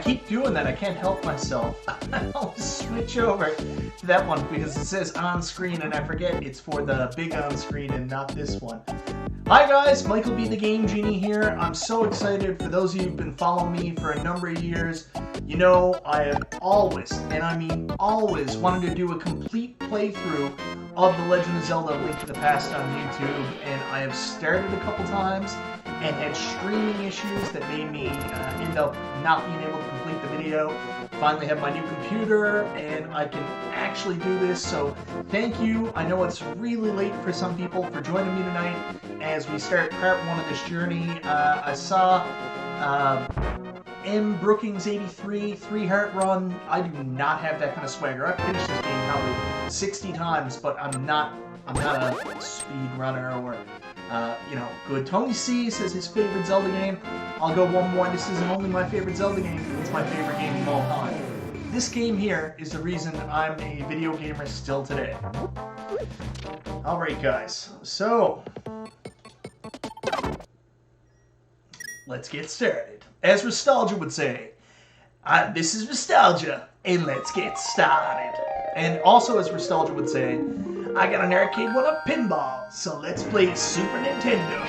keep doing that. I can't help myself. I'll switch over to that one because it says on screen and I forget it's for the big on screen and not this one. Hi guys, MichaelBtheGameGenie here. I'm so excited. For those of you who've been following me for a number of years, you know I have always, and I mean always, wanted to do a complete playthrough of The Legend of Zelda: Link to the Past on YouTube, and I have started a couple times and had streaming issues that made me end up not being able to complete the video. Finally have my new computer and I can actually do this, so thank you. I know it's really late for some people for joining me tonight as we start part one of this journey. I saw M. Brookings 83 3-heart run. I do not have that kind of swagger. I've finished this game probably 60 times, but I'm not a speed runner or you know, good. Tony C says his favorite Zelda game. I'll go one more. This isn't only my favorite Zelda game, it's my favorite game of all time. This game here is the reason I'm a video gamer still today. Alright guys, so let's get started. As Nostalgia would say, this is Nostalgia, and let's get started. And also as Nostalgia would say, I got an arcade one of pinball, so let's play Super Nintendo.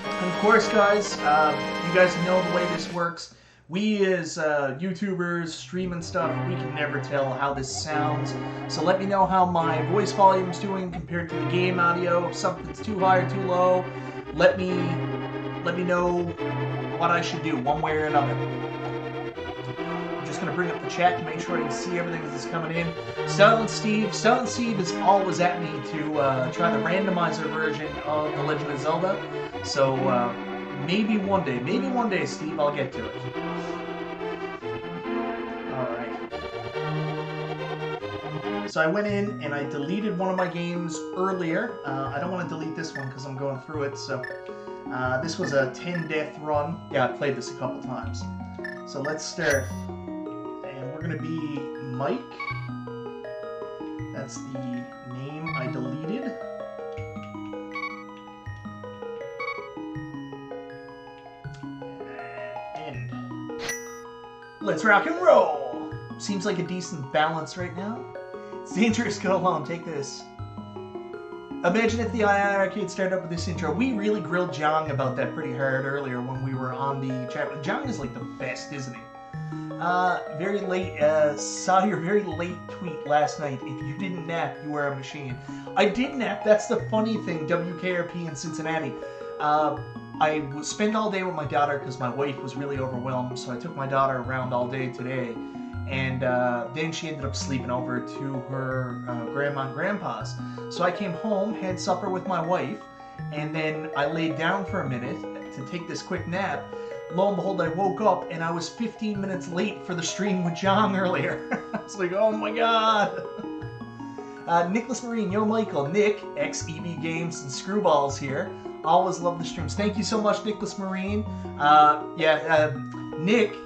And of course, guys, you guys know the way this works. We as YouTubers, streaming stuff, we can never tell how this sounds. So let me know how my voice volume's doing compared to the game audio. If something's too high or too low, let me know what I should do, one way or another. Going to bring up the chat to make sure I can see everything that's coming in. Silent Steve is always at me to try the randomizer version of The Legend of Zelda. So maybe one day, Steve, I'll get to it. Alright. So I went in and I deleted one of my games earlier. I don't want to delete this one because I'm going through it. So this was a 10-death run. Yeah, I played this a couple times. So let's start. We're going to be Mike. That's the name I deleted. And let's rock and roll. Seems like a decent balance right now. It's dangerous, go along, take this. Imagine if the arcade started up with this intro. We really grilled Jong about that pretty hard earlier when we were on the chat. Jong is like the best, isn't he? Very late, saw your very late tweet last night. If you didn't nap, you were a machine. I did nap. That's the funny thing, WKRP in Cincinnati. I spent all day with my daughter because my wife was really overwhelmed, so I took my daughter around all day today. And then she ended up sleeping over to her grandma and grandpa's. So I came home, had supper with my wife, and then I laid down for a minute to take this quick nap. Lo and behold, I woke up and I was 15 minutes late for the stream with John earlier. I was like, oh my god. Nicholas Marine, yo Michael, Nick, ex-EB Games and Screwballs here. Always love the streams. Thank you so much, Nicholas Marine. Nick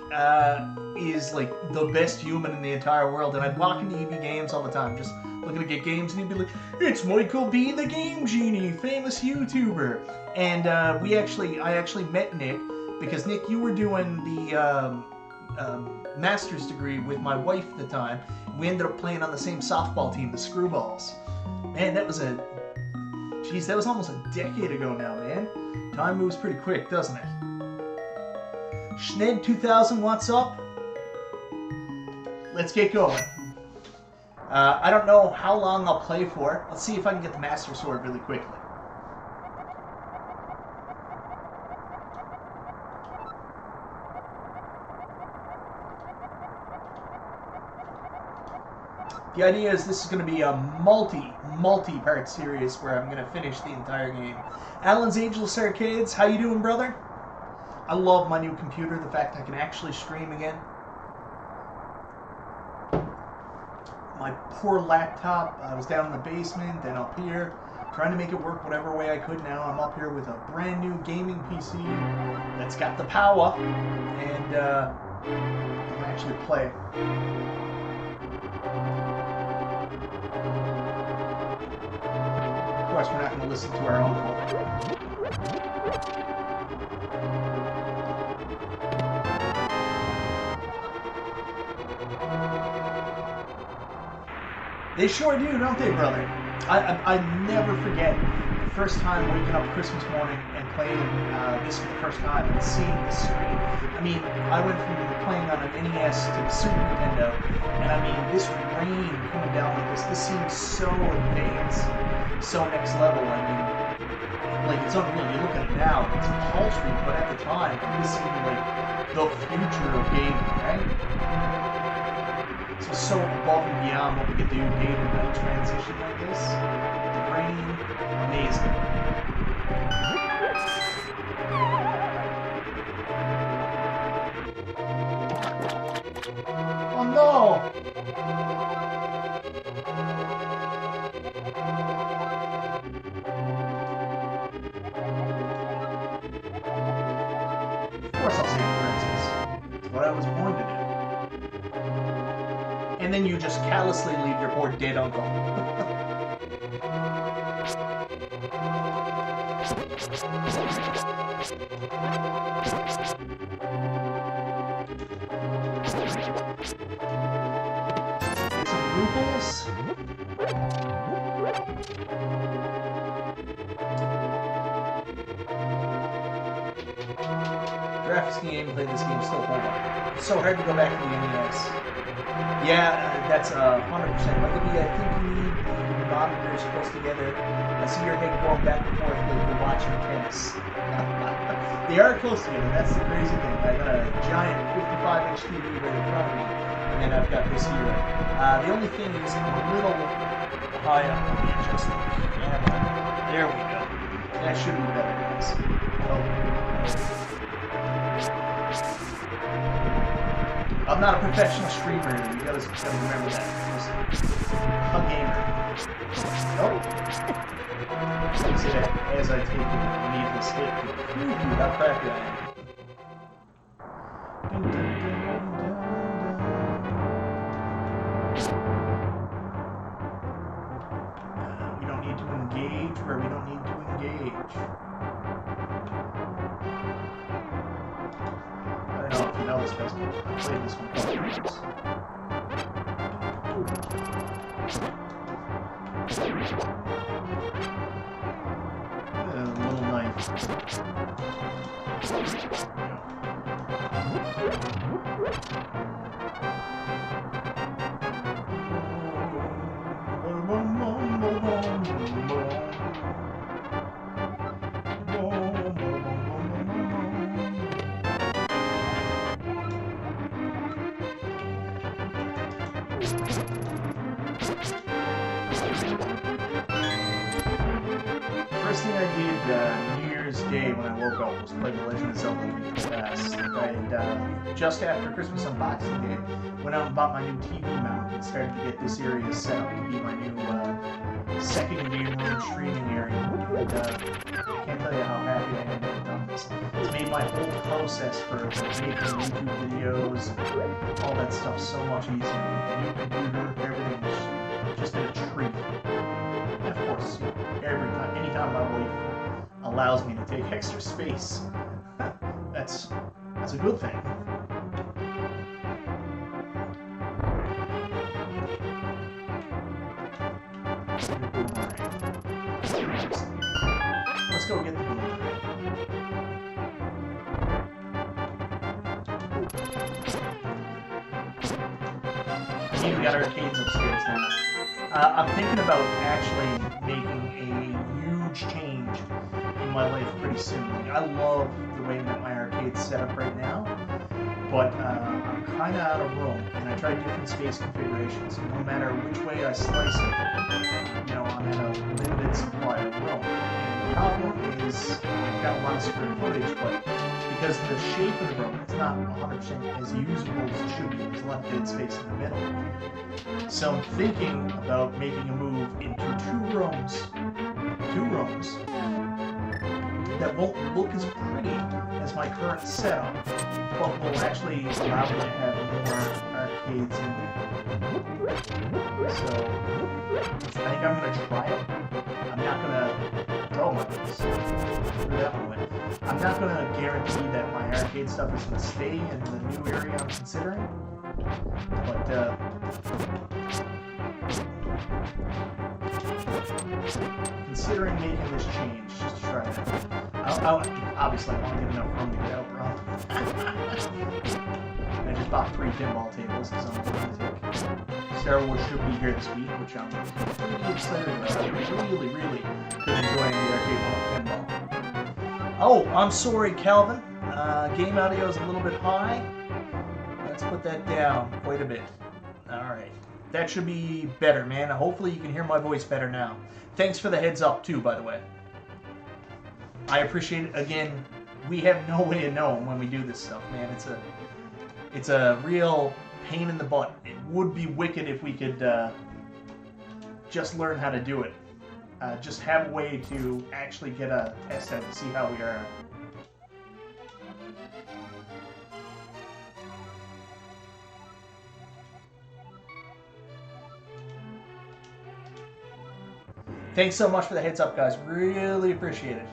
is like the best human in the entire world, and I'd walk into EB Games all the time, just looking to get games, and he'd be like, it's Michael B. the Game Genie, famous YouTuber. And I actually met Nick, because Nick, you were doing the master's degree with my wife at the time. We ended up playing on the same softball team, the Screwballs. Man, that was almost a decade ago now, man. Time moves pretty quick, doesn't it? Schned2000, what's up? Let's get going. I don't know how long I'll play for. Let's see if I can get the Master Sword really quickly. The idea is this is going to be a multi-part series where I'm going to finish the entire game. Alan's Ageless Arcades, how you doing, brother? I love my new computer, the fact I can actually stream again. My poor laptop, I was down in the basement, then up here, trying to make it work whatever way I could. Now I'm up here with a brand new gaming PC that's got the power, and I can actually play. Of course, we're not going to listen to our own. They sure do, don't they, brother? I never forget the first time waking up Christmas morning and playing this for the first time and seeing the screen. I mean, I went from playing on an NES to the Super Nintendo, and I mean, this rain coming down like this seems so advanced, so next level. I mean, like, it's unreal. You look at it now, it's paltry, but at the time, this seemed like the future of gaming, right? So above and beyond what we could do day to night transition like this. The rain, amazing. Oh no! Of course I'll save the princess. It's what I was born to do. And then you just callously leave your poor dead uncle. Get some rubles. Graphics gameplay, this game still hold on. It's so hard to go back to the NES. Yeah, that's 100%. But I think you need the monitors close together. I see your head going back and forth like you're watching tennis. They are close together. That's the crazy thing. I got a giant 55-inch TV right in front of me, and then I've got this here. The only thing is a little high up on the adjustment. There we go. That should be better, guys. I'm not a professional streamer. You gotta remember that. I'm just a gamer. Oh. See that as I take it, needless hit. How crappy I am. We don't need to engage where we don't need to engage. I don't know if you know this, guys. I've played this one quite a few times. A little knife. First thing I did New Year's Day when I woke up was play The Legend of Zelda Link to the Past. And just after Christmas unboxing day, went out and bought my new TV mount and started to get this area set up to be my new second game room streaming area. And can't tell you how happy I am to have done this. It's made my whole process for making YouTube videos, all that stuff so much easier. The new computer, everything's just been a treat. And of course, anytime my wife allows me to take extra space, that's a good thing. Let's go get the boomerang. We got arcades upstairs now. I'm thinking about actually making a huge change in my life pretty soon. Like, I love the way that my arcade's set up right now, but I'm kind of out of room, and I tried different space configurations. No matter which way I slice it, you know, I'm at a limited supply of room. And the problem is I've got a lot of square footage, but because the shape of the room, it's not 100% as usable as it should be. There's a lot of dead space in the middle. So I'm thinking about making a move into two rooms that won't look as pretty as my current setup, but will actually allow me to have more arcades in there. So I think I'm going to try it. I'm not going to... Oh my goodness. Through that one. I'm not going to guarantee that my arcade stuff is going to stay in the new area I'm considering, but Considering making this change just to try it. Obviously, I won't get enough room to get out, bro. I just bought 3 pinball tables because I'm lunatic. Star Wars should be here this week, which I'm pretty excited about. I really been enjoying the arcade pinball. Oh, I'm sorry, Calvin. Game audio is a little bit high. Let's put that down quite a bit. Alright. That should be better, man. Hopefully you can hear my voice better now. Thanks for the heads up, too, by the way. I appreciate it. Again, we have no way of knowing when we do this stuff, man. It's a real pain in the butt. It would be wicked if we could just learn how to do it. Just have a way to actually get a test out to see how we are. Thanks so much for the heads up, guys. Really appreciate it.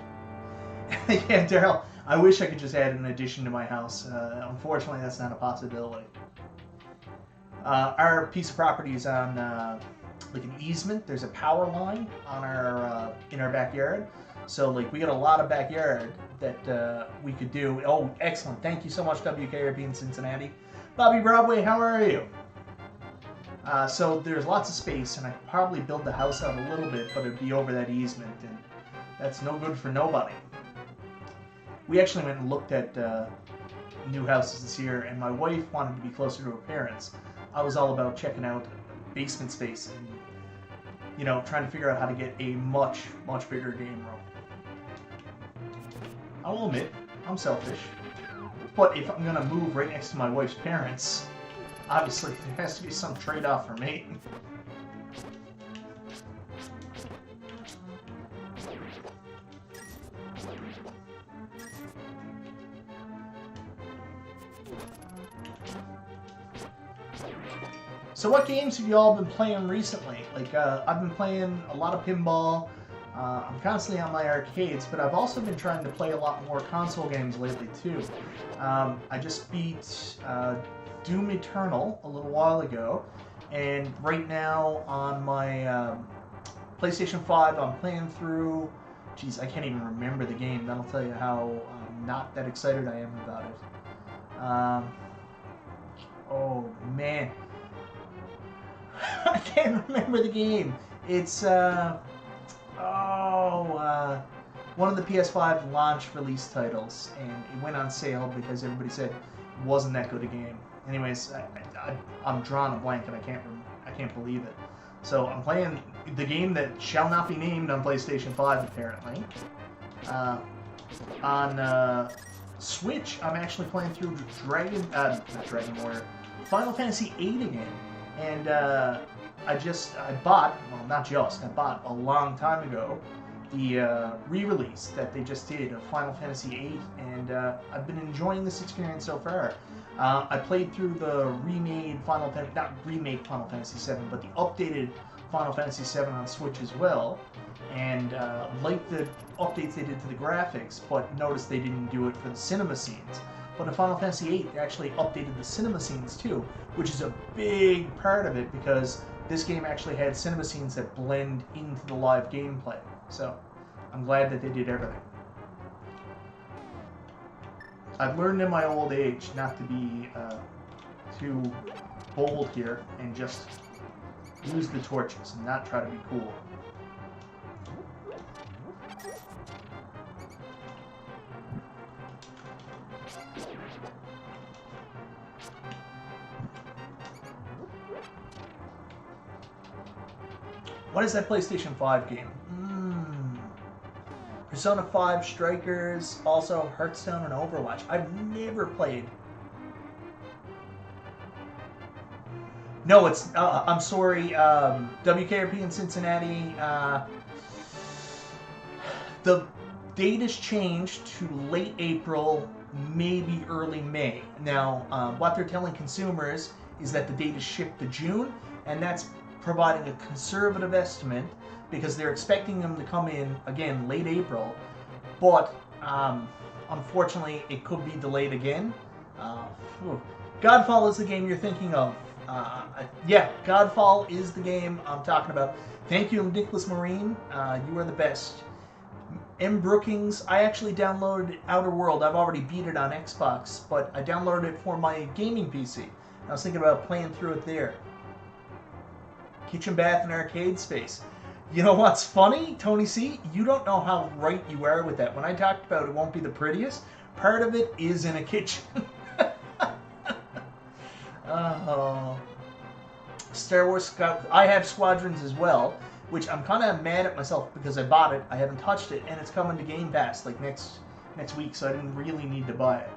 Yeah, Daryl, I wish I could just add an addition to my house. Unfortunately, that's not a possibility. Our piece of property is on like an easement. There's a power line on our in our backyard. So like we got a lot of backyard that we could do. Oh, excellent. Thank you so much, WKRP in Cincinnati. Bobby Broadway, how are you? So there's lots of space, and I could probably build the house out a little bit, but it'd be over that easement, and that's no good for nobody. We actually went and looked at new houses this year, and my wife wanted to be closer to her parents. I was all about checking out basement space and, you know, trying to figure out how to get a much bigger game room. I will admit, I'm selfish, but if I'm gonna move right next to my wife's parents, obviously there has to be some trade-off for me. So what games have you all been playing recently? Like, I've been playing a lot of pinball. I'm constantly on my arcades, but I've also been trying to play a lot more console games lately, too. I just beat Doom Eternal a little while ago, and right now on my PlayStation 5, I'm playing through... Geez, I can't even remember the game. That'll tell you how not that excited I am about it. Oh, man. I can't remember the game. It's, one of the PS5 launch release titles, and it went on sale because everybody said it wasn't that good a game. Anyways, I'm drawing a blank, and I can't believe it. So I'm playing the game that shall not be named on PlayStation 5, apparently. On Switch, I'm actually playing through Final Fantasy VIII again. And I bought a long time ago the re-release that they just did of Final Fantasy VIII, and I've been enjoying this experience so far. I played through the not remade Final Fantasy VII, but the updated Final Fantasy VII on Switch as well, and liked the updates they did to the graphics, but noticed they didn't do it for the cinema scenes. But in Final Fantasy VIII, they actually updated the cinema scenes too, which is a big part of it because this game actually had cinema scenes that blend into the live gameplay. So I'm glad that they did everything. I've learned in my old age not to be too bold here and just use the torches and not try to be cool. What is that PlayStation 5 game? Persona 5 Strikers, also Hearthstone and Overwatch. I've never played. No, it's, I'm sorry, WKRP in Cincinnati, the date has changed to late April, maybe early May. Now, what they're telling consumers is that the date is shipped to June, and that's providing a conservative estimate because they're expecting them to come in, again, late April, but unfortunately it could be delayed again. Godfall is the game you're thinking of, Yeah, Godfall is the game I'm talking about. Thank you, Nicholas Marine. You are the best. M. Brookings, I actually downloaded Outer World. I've already beat it on Xbox, but I downloaded it for my gaming PC. I was thinking about playing through it there. Kitchen, bath, and arcade space. You know what's funny, Tony C? You don't know how right you are with that. When I talked about it won't be the prettiest, part of it is in a kitchen. Star Wars Scout. I have Squadrons as well, which I'm kind of mad at myself because I bought it, I haven't touched it, and it's coming to Game Pass like next week, so I didn't really need to buy it.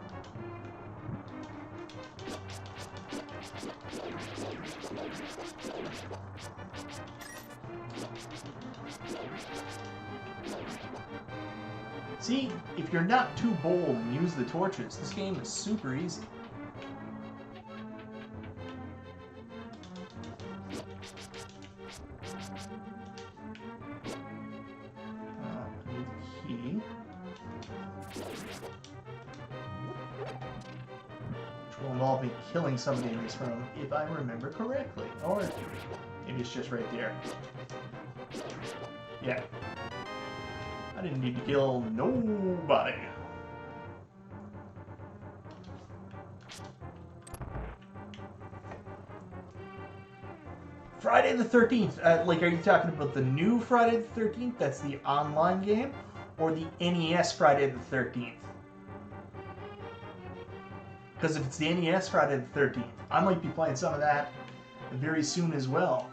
See, if you're not too bold and use the torches, this game is super easy. Key. Which will involve me killing somebody in this room, if I remember correctly. Or maybe it's just right there. Yeah. I didn't need to kill nobody. Friday the 13th. Like, are you talking about the new Friday the 13th? That's the online game? Or the NES Friday the 13th? Because if it's the NES Friday the 13th, I might be playing some of that very soon as well.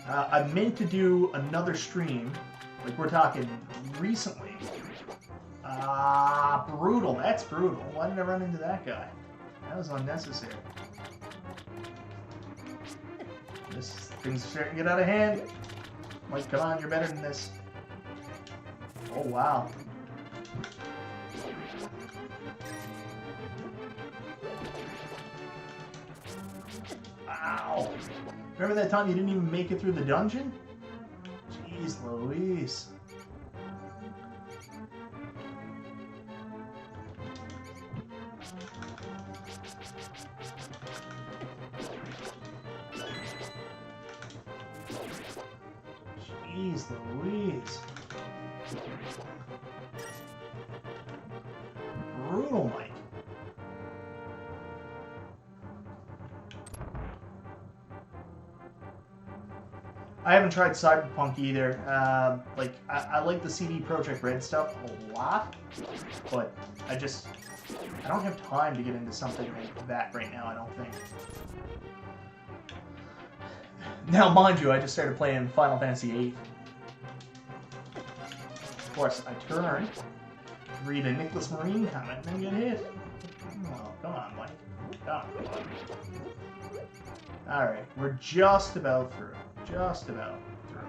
I meant to do another stream. Like, we're talking recently. Brutal. That's brutal. Why did I run into that guy? That was unnecessary. Things are starting to get out of hand. Mike, come on, you're better than this. Oh, wow. Ow. Remember that time you didn't even make it through the dungeon? Jeez Louise. Jeez Louise. Brutal, Mike. I haven't tried Cyberpunk either. Like, I like the CD Projekt Red stuff a lot, but I don't have time to get into something like that right now, I don't think. Now, mind you, I just started playing Final Fantasy VIII. Of course, I turn, read a Nicholas Marine comment, and then get hit. Oh, come on, Mike. Come on. Alright, we're just about through. Just about through.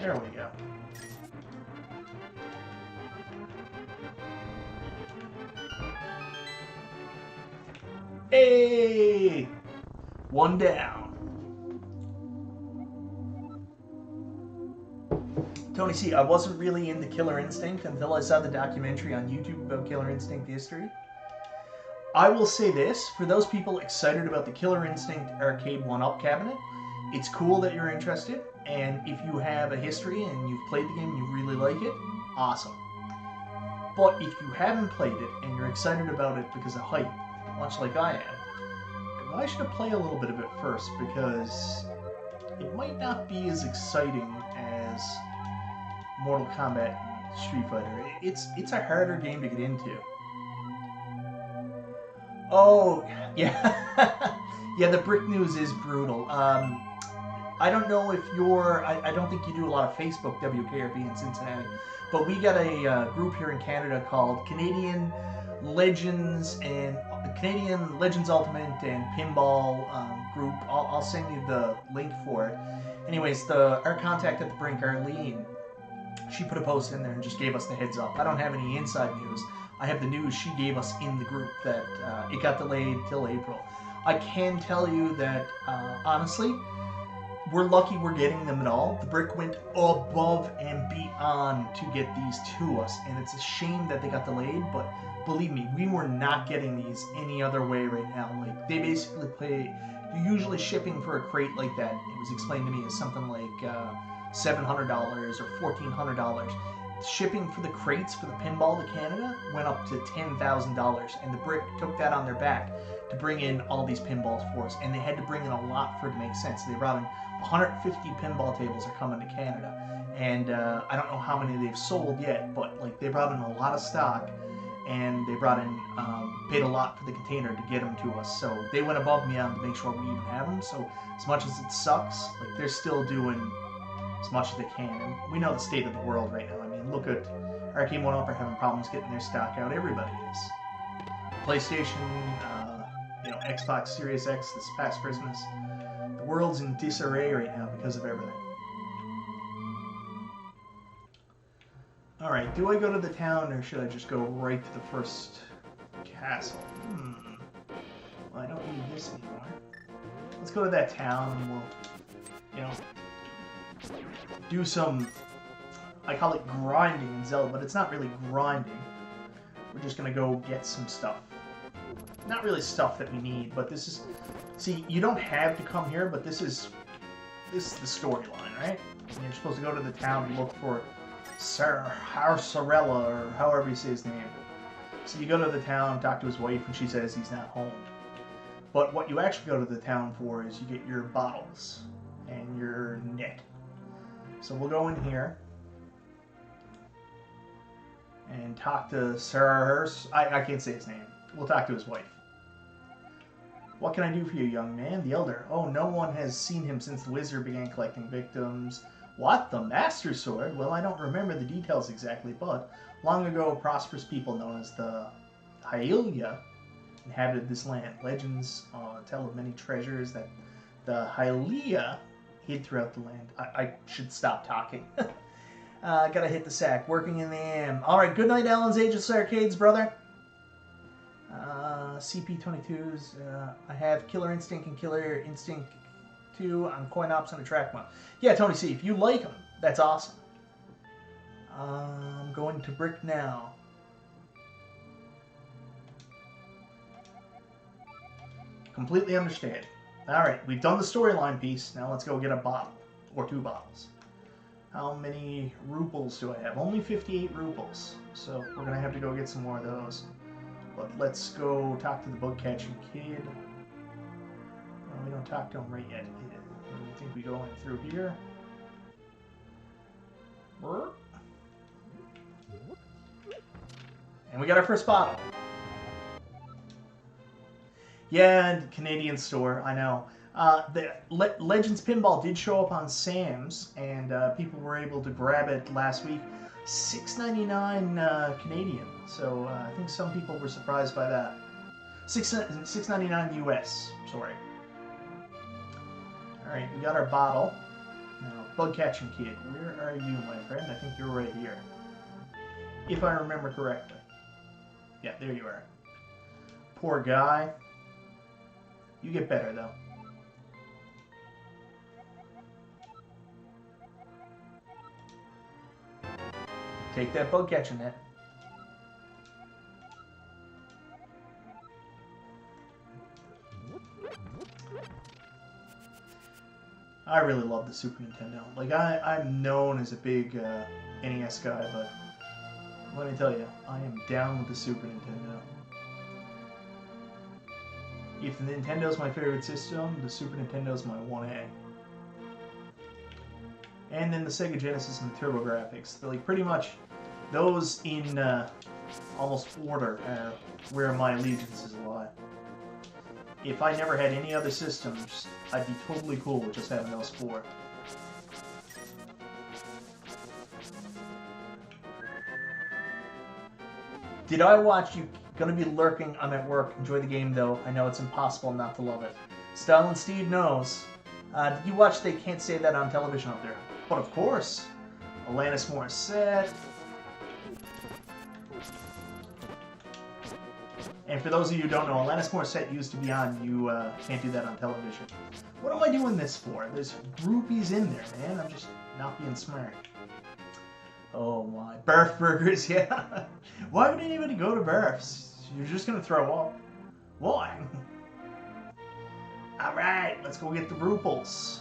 There we go. Hey! One down. Tony C, I wasn't really into Killer Instinct until I saw the documentary on YouTube about Killer Instinct history. I will say this, for those people excited about the Killer Instinct Arcade 1-Up cabinet, it's cool that you're interested, and if you have a history and you've played the game and you really like it, awesome. But if you haven't played it and you're excited about it because of hype, much like I am, I should play a little bit of it first, because it might not be as exciting as Mortal Kombat and Street Fighter. It's a harder game to get into. Oh, yeah. Yeah, the Brick News is brutal. I don't know if you're... I don't think you do a lot of Facebook WKRP in Cincinnati, but we got a group here in Canada called Canadian Legends Ultimate and Pinball group. I'll send you the link for it. Anyways, our contact at the Brink, Arlene, she put a post in there and just gave us the heads up. I don't have any inside news. I have the news she gave us in the group that it got delayed till April. I can tell you that, honestly, we're lucky we're getting them at all. The brick went above and beyond to get these to us, and it's a shame that they got delayed, but believe me, we were not getting these any other way right now. Like, they basically pay, usually shipping for a crate like that, it was explained to me as something like $700 or $1,400. Shipping for the crates for the pinball to Canada went up to $10,000, and the brick took that on their back to bring in all these pinballs for us, and they had to bring in a lot for it to make sense. They brought in 150 pinball tables are coming to Canada, and I don't know how many they've sold yet, but like they brought in a lot of stock, and they brought in paid a lot for the container to get them to us. So they went above and beyond to make sure we even have them. So as much as it sucks, like they're still doing as much as they can, and we know the state of the world right now. I mean, look at Arcade 1-Up are having problems getting their stock out. Everybody is. PlayStation, Xbox Series X this past Christmas. The world's in disarray right now because of everything. Alright, do I go to the town or should I just go right to the first castle? Well, I don't need this anymore. Let's go to that town and we'll, do some, I call it grinding in Zelda, but it's not really grinding. We're just going to go get some stuff. Not really stuff that we need, but this is... See, you don't have to come here, but this is the storyline, right? And you're supposed to go to the town and look for Sarella, or however you say his name. So you go to the town, talk to his wife, and she says he's not home. But what you actually go to the town for is you get your bottles and your net. So we'll go in here and talk to Sir... I can't say his name. We'll talk to his wife. What can I do for you, young man? The elder. Oh, no one has seen him since the wizard began collecting victims. What? The Master Sword? Well, I don't remember the details exactly, but long ago, prosperous people known as the Hylia inhabited this land. Legends tell of many treasures that the Hylia hid throughout the land. I should stop talking. Gotta hit the sack. Working in the AM. Alright, good night, Alan's Ageless Arcades, brother. CP22s. I have Killer Instinct and Killer Instinct 2 on coin ops and a track mod. Yeah, Tony C, if you like them, that's awesome. I'm going to brick now. Completely understand. Alright, we've done the storyline piece. Now let's go get a bottle. Or 2 bottles. How many rubles do I have? Only 58 rubles. So we're going to have to go get some more of those. But let's go talk to the bug catching kid. Well, we don't talk to him right yet. I think we go in through here. And we got our first bottle. Yeah, and Canadian store, I know. The Legends Pinball did show up on Sam's, and people were able to grab it last week. $6.99 Canadian, so I think some people were surprised by that. $6.99 US, sorry. Alright, we got our bottle. Now, bug catching kid, where are you, my friend? I think you're right here. If I remember correctly. Yeah, there you are. Poor guy. You get better, though. Take that bug catching net. I really love the Super Nintendo. Like, I'm known as a big NES guy, but let me tell you, I am down with the Super Nintendo. If the Nintendo's my favorite system, the Super Nintendo's my 1A. And then the Sega Genesis and the TurboGrafx. They're like pretty much those in almost order where my allegiances lie. If I never had any other systems, I'd be totally cool with just having those 4. Did I watch you? Gonna be lurking. I'm at work. Enjoy the game though. I know it's impossible not to love it. Stalin Steve knows. Did you watch They Can't Say That on Television up there? But of course. Alanis Morissette. And for those of you who don't know, Alanis Morissette used to be on. You can't do that on television. What am I doing this for? There's groupies in there, man. I'm just not being smart. Oh my. Barf burgers, yeah. Why would anybody go to Barfs? You're just going to throw up. Why? Alright, let's go get the Ruples.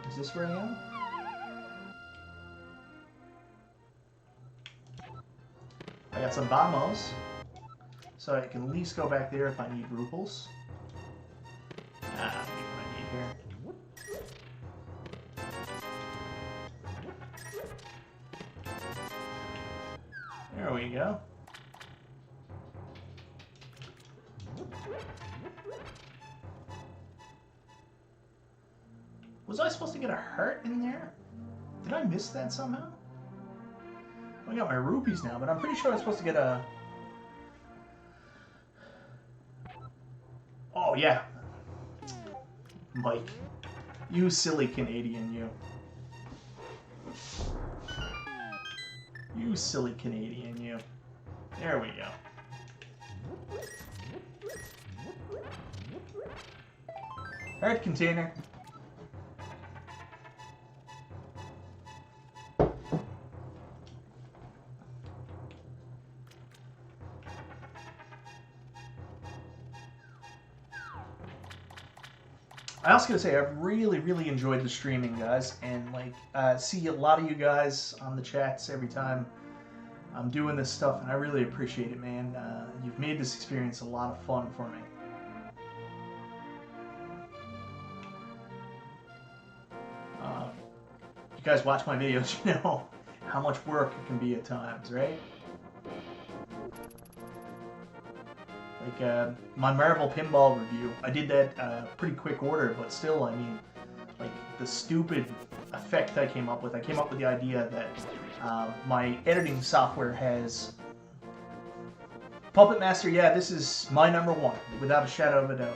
Is this where I am? I got some bombos. So I can at least go back there if I need Ruples. I think I need here. There we go. Was I supposed to get a heart in there? Did I miss that somehow? I got my rupees now, but I'm pretty sure I was supposed to get a... Oh, yeah. Mike. You silly Canadian, you. You silly Canadian, you. There we go. Heart container. I also gotta say, I've really enjoyed the streaming, guys, and like see a lot of you guys on the chats every time I'm doing this stuff, and I really appreciate it, man. You've made this experience a lot of fun for me. You guys watch my videos, you know how much work it can be at times, right? Like my Marvel pinball review, I did that pretty quick order, but still, I mean, like the stupid effect I came up with the idea that my editing software has Puppet Master. Yeah, this is my #1 without a shadow of a doubt.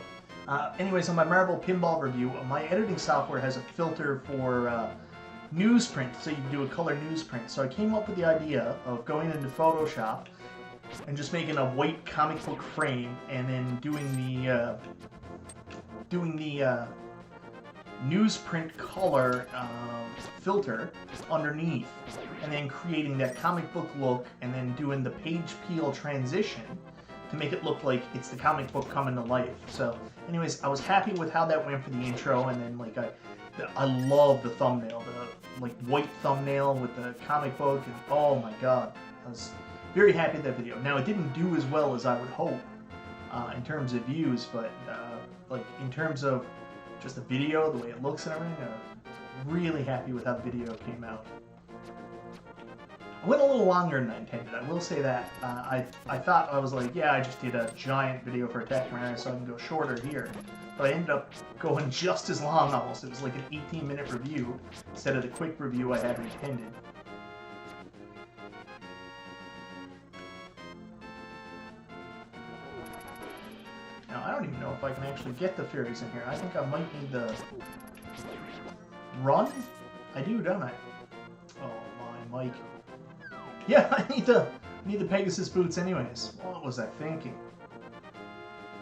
Anyways, on my Marvel pinball review, my editing software has a filter for newsprint, so you can do a color newsprint. So I came up with the idea of going into Photoshop and just making a white comic book frame, and then doing the newsprint color filter underneath, and then creating that comic book look, and then doing the page peel transition to make it look like it's the comic book coming to life. So, anyways, I was happy with how that went for the intro, and then like I love the thumbnail, the like white thumbnail with the comic book, and oh my god, I was very happy with that video. Now, it didn't do as well as I would hope in terms of views, but like in terms of just the video, the way it looks and everything, I'm really happy with how the video came out. I went a little longer than I intended, I will say that. I thought, I was like, yeah, I just did a giant video for Attack Mario, so I can go shorter here. But I ended up going just as long almost. It was like an 18-minute review instead of the quick review I had intended. Now, I don't even know if I can actually get the fairies in here. I think I might need the run. I do, don't I? Oh my, Mike. Yeah, I need the Pegasus boots anyways. What was I thinking?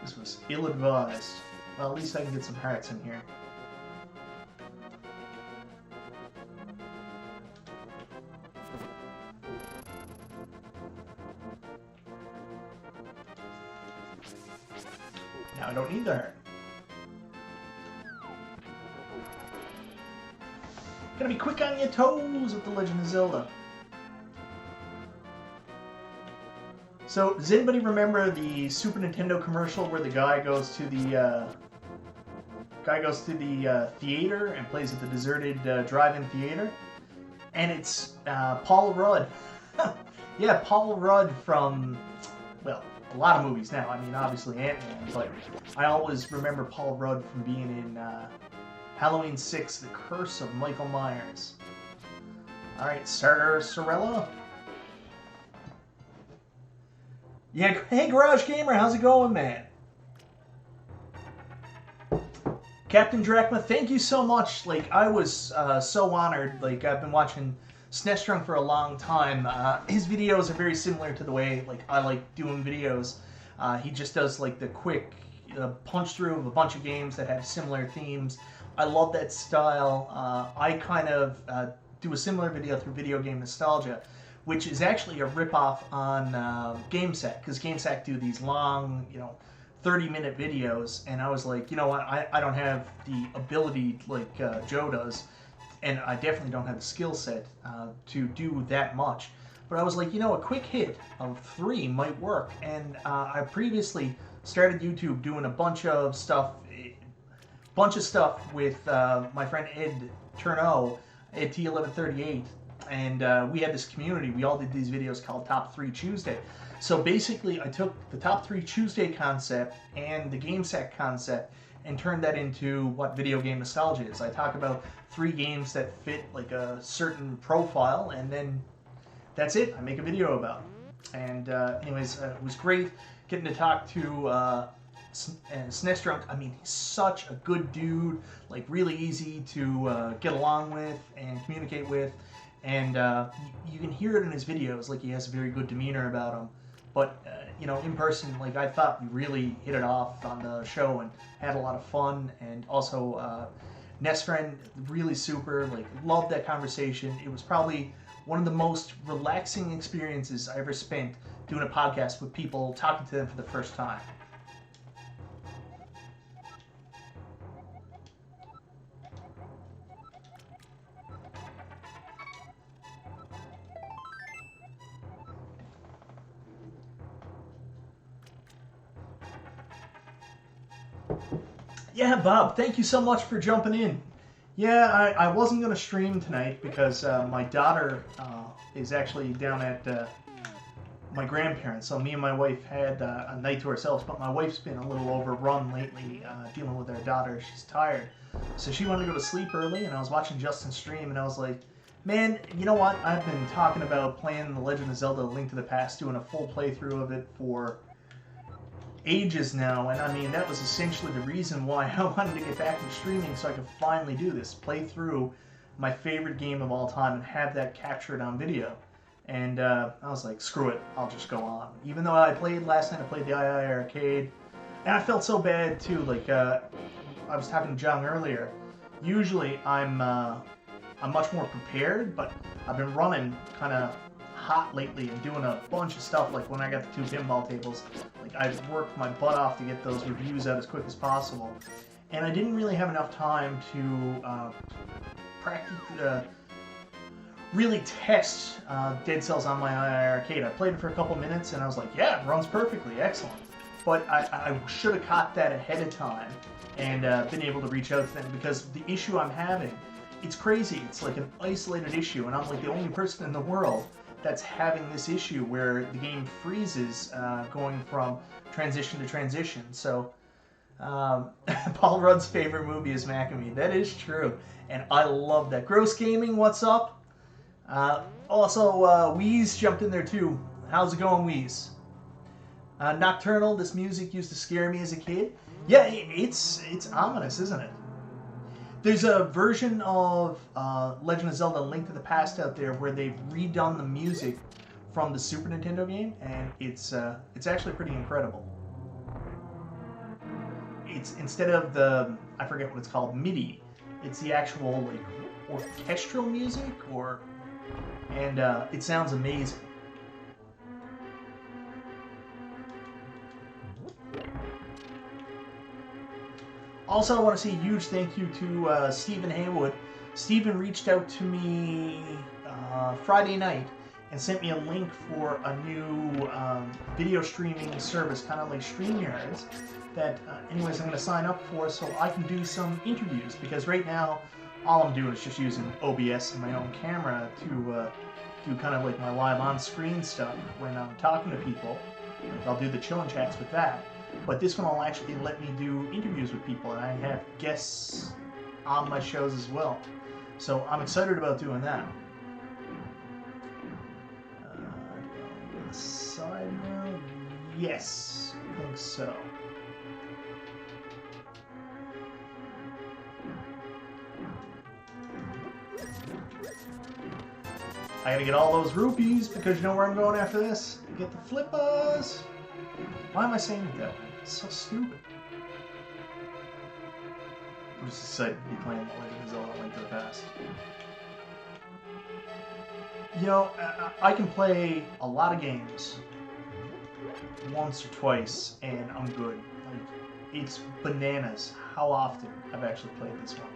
This was ill-advised. Well, at least I can get some hearts in here. Now I don't need the heart. Gotta be quick on your toes with The Legend of Zelda. So, does anybody remember the Super Nintendo commercial where the guy goes to the theater and plays at the deserted drive-in theater? And it's Paul Rudd. Yeah, Paul Rudd from, well, a lot of movies now. I mean, obviously Ant-Man, but I always remember Paul Rudd from being in Halloween 6, The Curse of Michael Myers. Alright, Sorella. Yeah, hey Garage Gamer, how's it going, man? Captain Drachma, thank you so much. Like, I was so honored. Like, I've been watching SNES Drunk for a long time. His videos are very similar to the way, like, I like doing videos. He just does like the quick punch through of a bunch of games that have similar themes. I love that style. I kind of do a similar video through Video Game Nostalgia, which is actually a ripoff on GameSack, because GameSack do these long, 30-minute videos, and I was like, you know what, I don't have the ability like Joe does, and I definitely don't have the skill set to do that much. But I was like, a quick hit of 3 might work, and I previously started YouTube doing a bunch of stuff with my friend Ed Turneau, Ed T1138, and we had this community. We all did these videos called Top 3 Tuesday. So basically, I took the Top 3 Tuesday concept and the GameSack concept and turned that into what Video Game Nostalgia is. I talk about 3 games that fit like a certain profile, and then that's it. I make a video about it. And anyways, it was great getting to talk to SNES Drunk. I mean, he's such a good dude, like really easy to get along with and communicate with. And you can hear it in his videos, like he has a very good demeanor about him. But, in person, like I thought we really hit it off on the show and had a lot of fun. And also, NES Friend, really super, like loved that conversation. It was probably one of the most relaxing experiences I ever spent doing a podcast with people, talking to them for the first time. Yeah, Bob, thank you so much for jumping in. Yeah, I wasn't going to stream tonight because my daughter is actually down at my grandparents. So me and my wife had a night to ourselves, but my wife's been a little overrun lately dealing with our daughter. She's tired. So she wanted to go to sleep early, and I was watching Justin's stream, and I was like, man, you know what? I've been talking about playing The Legend of Zelda: A Link to the Past, doing a full playthrough of it for ages now, and I mean, that was essentially the reason why I wanted to get back into streaming, so I could finally do this, play through my favorite game of all time and have that captured on video. And I was like, screw it, I'll just go on. Even though I played last night, I played the II Arcade, and I felt so bad too. Like I was talking to John earlier, usually I'm much more prepared, but I've been running kind of hot lately and doing a bunch of stuff. Like when I got the 2 pinball tables, like I worked my butt off to get those reviews out as quick as possible, and I didn't really have enough time to really test Dead Cells on my II Arcade. I played it for a couple minutes and I was like, yeah, it runs perfectly, excellent. But I should have caught that ahead of time and been able to reach out to them, because the issue I'm having, it's crazy. It's like an isolated issue, and I'm like the only person in the world that's having this issue where the game freezes going from transition to transition. So Paul Rudd's favorite movie is Macamee. That is true, and I love that. Gross Gaming, what's up? Also, Wheeze jumped in there too. How's it going, Wheeze? Nocturnal, this music used to scare me as a kid. Yeah, it's ominous, isn't it? There's a version of Legend of Zelda: Link to the Past out there where they've redone the music from the Super Nintendo game, and it's actually pretty incredible. It's, instead of the, I forget what it's called, MIDI, it's the actual like orchestral music, and it sounds amazing. Also, I want to say a huge thank you to Stephen Haywood. Stephen reached out to me Friday night and sent me a link for a new video streaming service, kind of like StreamYards, that anyways I'm going to sign up for so I can do some interviews, because right now all I'm doing is just using OBS and my own camera to do kind of like my live on-screen stuff when I'm talking to people. Like I'll do the chill and chats with that. But this one will actually let me do interviews with people, and I have guests on my shows as well. So I'm excited about doing that. Side note? Yes, I think so. I gotta get all those rupees, because you know where I'm going after this? Get the flippers! Why am I saying it that way? It's so stupid. I'm just excited to be playing The Legend of Zelda: Link to the Past. You know, I can play a lot of games once or twice, and I'm good. Like, it's bananas how often I've actually played this one.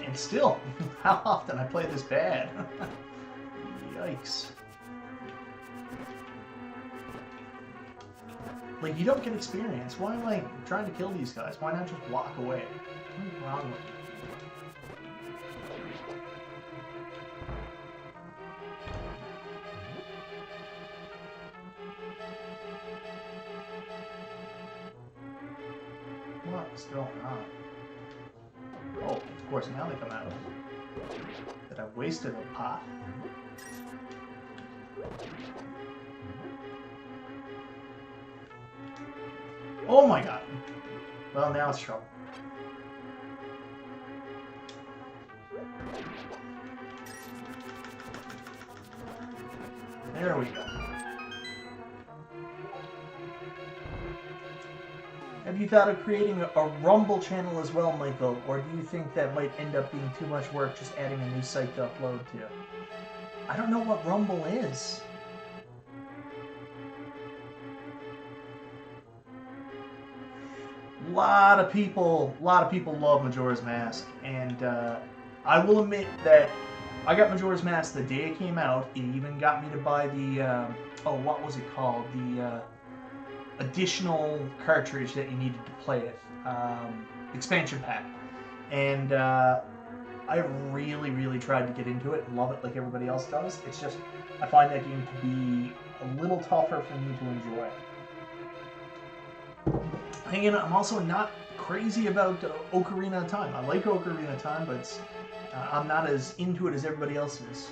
And still, how often I play this bad. Yikes. Like, you don't get experience. Why am I trying to kill these guys? Why not just walk away? What's wrong with me? What's going on? Oh, of course, now they come out. That I wasted a pot. Oh my god. Well, now it's trouble. There we go. Have you thought of creating a Rumble channel as well, Michael? Or do you think that might end up being too much work just adding a new site to upload to? I don't know what Rumble is. A lot of people love Majora's Mask, and I will admit that I got Majora's Mask the day it came out. It even got me to buy the what was it called? The additional cartridge that you needed to play it, expansion pack, and I really tried to get into it and love it like everybody else does. It's just I find that game to be a little tougher for me to enjoy. And I'm also not crazy about Ocarina of Time. I like Ocarina of Time, but I'm not as into it as everybody else is.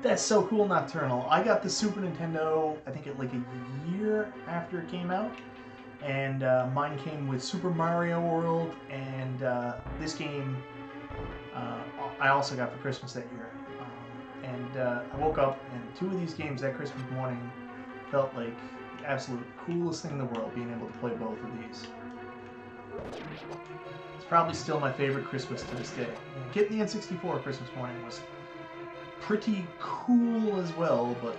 That's so cool, Nocturnal. I got the Super Nintendo, I think, like a year after it came out. And mine came with Super Mario World, and this game I also got for Christmas that year. I woke up, and two of these games that Christmas morning felt like the absolute coolest thing in the world, being able to play both of these. It's probably still my favorite Christmas to this day. Getting the N64 Christmas morning was pretty cool as well, but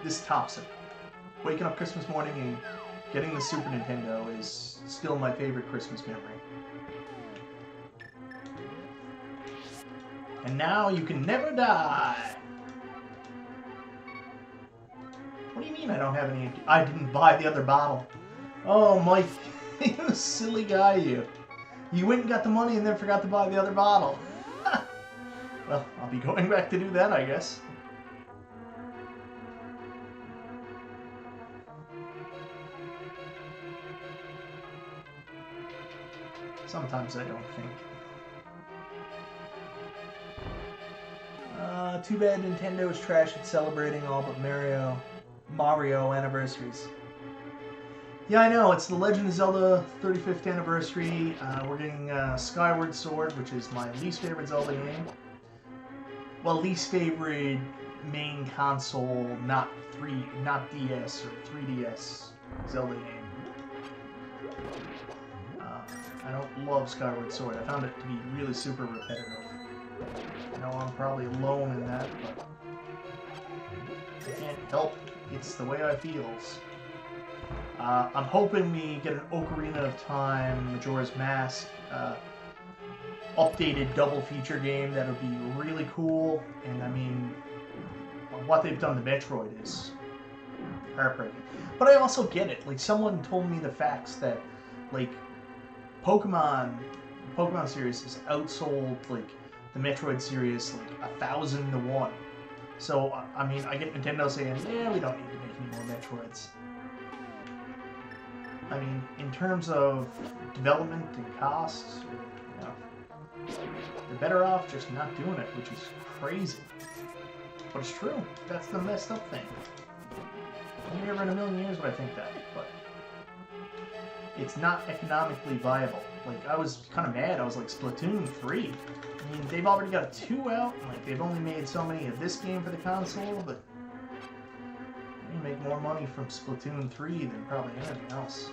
this tops it. Waking up Christmas morning and getting the Super Nintendo is still my favorite Christmas memory. And now you can never die. What do you mean I don't have any? I didn't buy the other bottle. Oh, Mike, you silly guy, you. You went and got the money and then forgot to buy the other bottle. Well, I'll be going back to do that, I guess. Sometimes I don't think. Too bad Nintendo is trash at celebrating all but Mario anniversaries. Yeah, I know. It's the Legend of Zelda 35th anniversary. We're getting Skyward Sword, which is my least favorite Zelda game. Well, least favorite main console, not DS or 3DS Zelda game. I don't love Skyward Sword. I found it to be really super repetitive. I know I'm probably alone in that, but I can't help it. It's the way I feels. I'm hoping we get an Ocarina of Time, Majora's Mask, updated double feature game. That would be really cool. And I mean, what they've done to Metroid is heartbreaking. But I also get it. Like, someone told me the facts that, like, Pokemon series has outsold, like, the Metroid series, like, 1,000 to 1. So, I mean, I get Nintendo saying, yeah, we don't need to make any more Metroids. I mean, in terms of development and costs, you know, they're better off just not doing it, which is crazy. But it's true. That's the messed up thing. Never in a million years would I think that, but it's not economically viable. Like, I was kind of mad. I was like, Splatoon 3? I mean, they've already got 2 out. Like, they've only made so many of this game for the console, but you make more money from Splatoon 3 than probably anything else.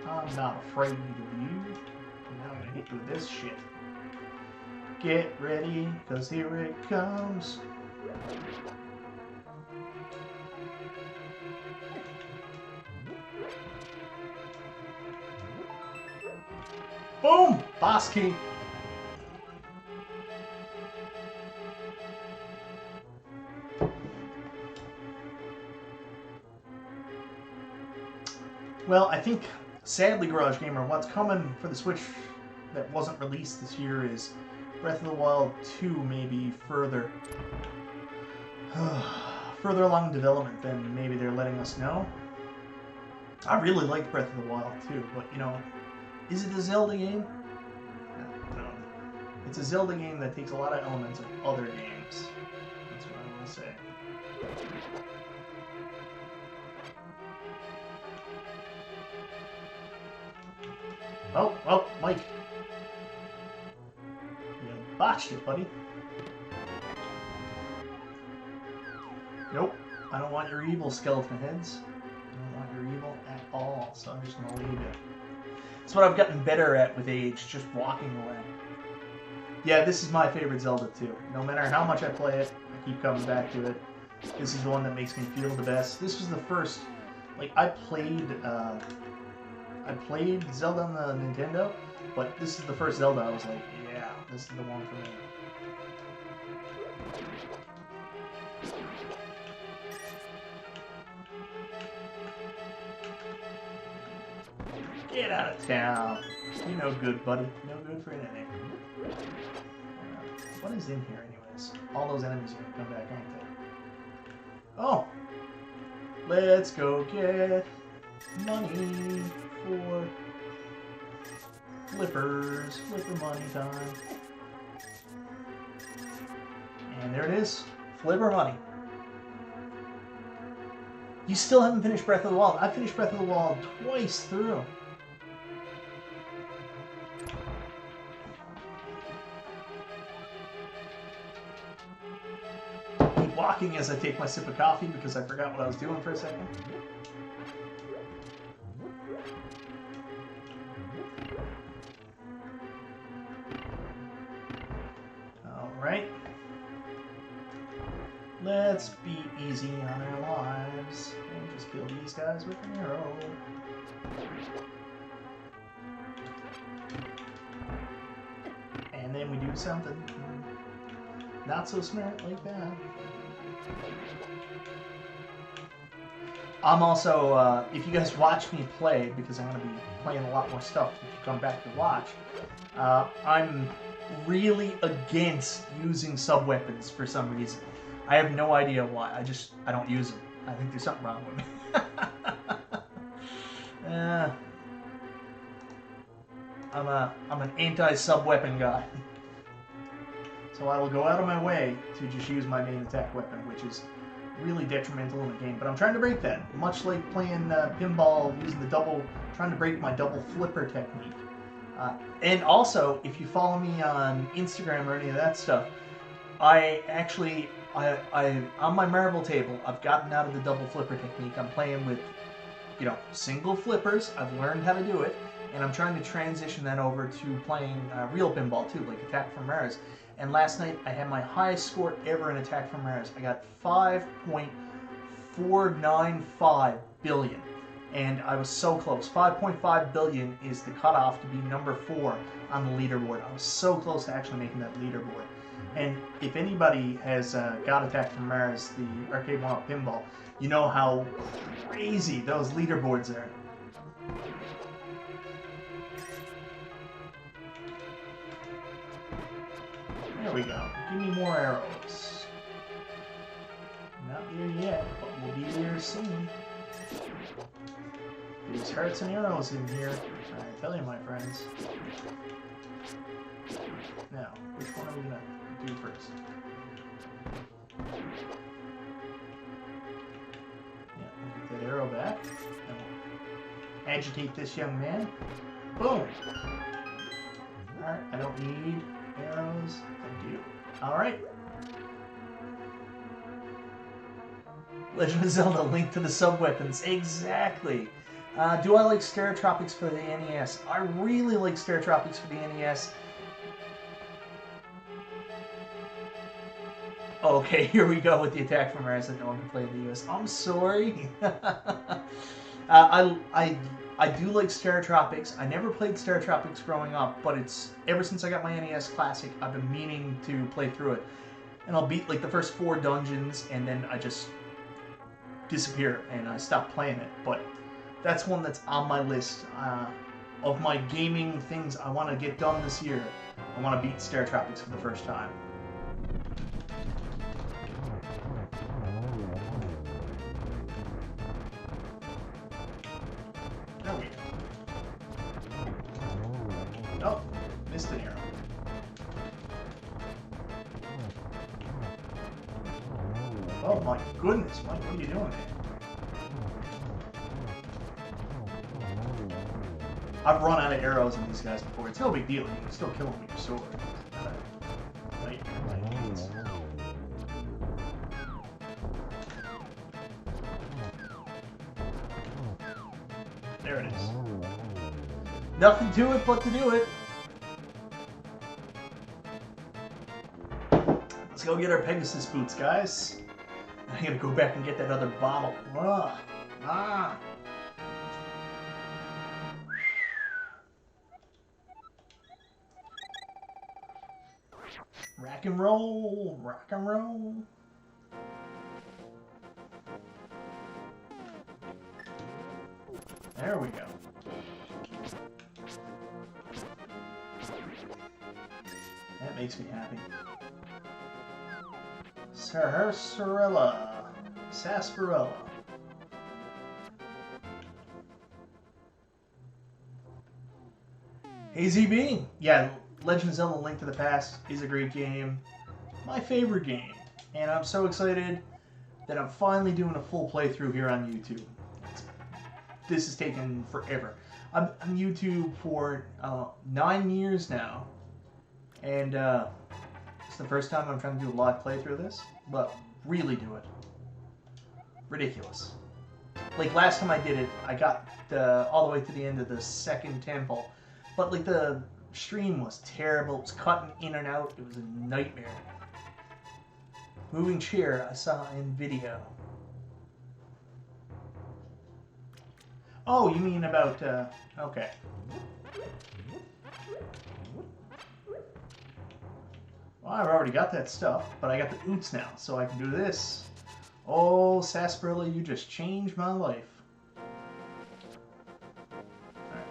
I'm not afraid of you. Now I'm gonna hit you with this shit. Get ready, cause here it comes. Boom! Boss key. Well, I think, sadly, Garage Gamer, what's coming for the Switch that wasn't released this year is Breath of the Wild 2, maybe further along development than maybe they're letting us know. I really liked Breath of the Wild 2, but, you know, is it a Zelda game? No. It's a Zelda game that takes a lot of elements of other games. That's what I will say. Oh, Mike. You botched it, buddy. Nope. I don't want your evil, skeleton heads. I don't want your evil at all, so I'm just going to leave it. It's what I've gotten better at with age, just walking away. Yeah, this is my favorite Zelda too. No matter how much I play it, I keep coming back to it. This is the one that makes me feel the best. This was the first, like, I played Zelda on the Nintendo, but this is the first Zelda I was like, yeah, this is the one for me. Get out of town. You're no good, buddy. No good for anything. What is in here, anyways? All those enemies are gonna come back, aren't they? Oh! Let's go get money for flippers. Flipper money time. And there it is. Flipper money. You still haven't finished Breath of the Wild. I finished Breath of the Wild twice through. Keep walking as I take my sip of coffee because I forgot what I was doing for a second. Alright. Let's be easy on our lives and just kill these guys with an arrow. And then we do something not so smart like that. I'm also, if you guys watch me play, because I'm going to be playing a lot more stuff if you come back to watch, I'm really against using sub-weapons for some reason. I have no idea why. I don't use them. I think there's something wrong with me. I'm an anti-sub-weapon guy. So I will go out of my way to just use my main attack weapon, which is really detrimental in the game. But I'm trying to break that. Much like playing pinball, using the double, trying to break my double flipper technique. And also, if you follow me on Instagram or any of that stuff, I actually, on my marble table, I've gotten out of the double flipper technique. I'm playing with, single flippers. I've learned how to do it, and I'm trying to transition that over to playing real pinball too, like Attack from Mars. And last night, I had my highest score ever in Attack from Mars. I got 5.495 billion. And I was so close. 5.5 billion is the cutoff to be number 4 on the leaderboard. I was so close to actually making that leaderboard. And if anybody has got Attack from Mars, the arcade one-up pinball, you know how crazy those leaderboards are. There we go. Give me more arrows. Not there yet, but we'll be there soon. There's hearts and arrows in here. I tell you, my friends. Now, which one are we gonna do first? Yeah, we'll get that arrow agitate this young man. Boom. Alright, I don't need arrows. Thank you. Alright. Legend of Zelda, Link to the Sub-Weapons. Exactly. Do I like Stereotropics for the NES? I really like Stereotropics for the NES. Okay, here we go with the attack from Raz that no one can play in the US. I'm sorry. I do like Stereotropics. I never played Stereotropics growing up, but it's ever since I got my NES Classic, I've been meaning to play through it. And I'll beat like the first 4 dungeons, and then I just disappear and I stop playing it. But that's one that's on my list of my gaming things I want to get done this year. I want to beat Stereotropics for the first time. There we go. Oh, missed an arrow. Oh my goodness, Mike, what are you doing there? I've run out of arrows in these guys before. It's no big deal. You can still kill them with your sword. It's not a nightmare by any means. There it is. Nothing to it but to do it. Let's go get our Pegasus boots, guys. I gotta go back and get that other bottle. Ugh. Ah. Rock and roll, rock and roll. There we go. That makes me happy. Sarsaparilla. Hazy Bean. Yeah, Legend of Zelda Link to the Past is a great game. My favorite game. And I'm so excited that I'm finally doing a full playthrough here on YouTube. This has taken forever. I'm on YouTube for 9 years now. And it's the first time I'm trying to do a live playthrough of this. But really do it. Ridiculous. Like last time I did it, I got all the way to the end of the second temple. But like the stream was terrible. It was cutting in and out. It was a nightmare. Moving chair I saw in video. Oh, you mean about, okay. Well, I've already got that stuff, but I got the oots now, so I can do this. Oh, Sarsaparilla, you just changed my life. Alright.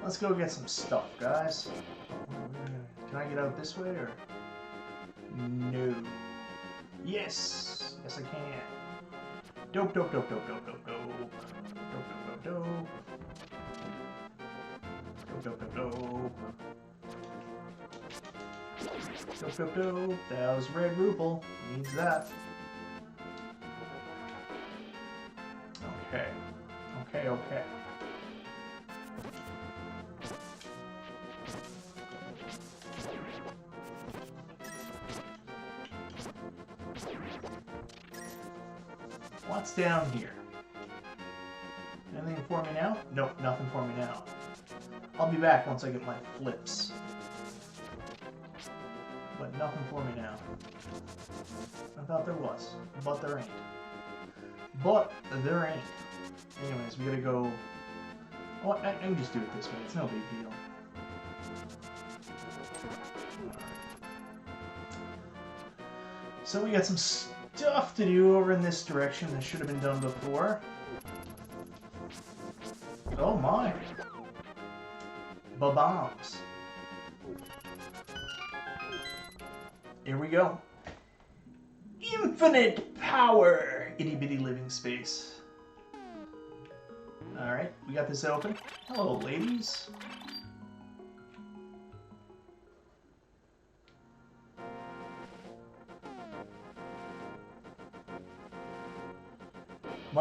Let's go get some stuff, guys. Can I get out this way, or? No. Yes! Yes, I can. Dope, dope, dope, dope, dope, dope, dope. Dope, dope, dope, dope. Dope, dope, dope, dope. Dope, dope, dope. That was red ruple. Needs that. Okay. Okay, okay. What's down here? Anything for me now? Nope, nothing for me now. I'll be back once I get my flips. But nothing for me now. I thought there was, but there ain't. But there ain't. Anyways, we gotta go... Oh, I can just do it this way. It's no big deal. So we got some stuff to do over in this direction that should have been done before. Oh my. Ba-bombs. Here we go. Infinite power! Itty bitty living space. Alright, we got this open. Hello, ladies.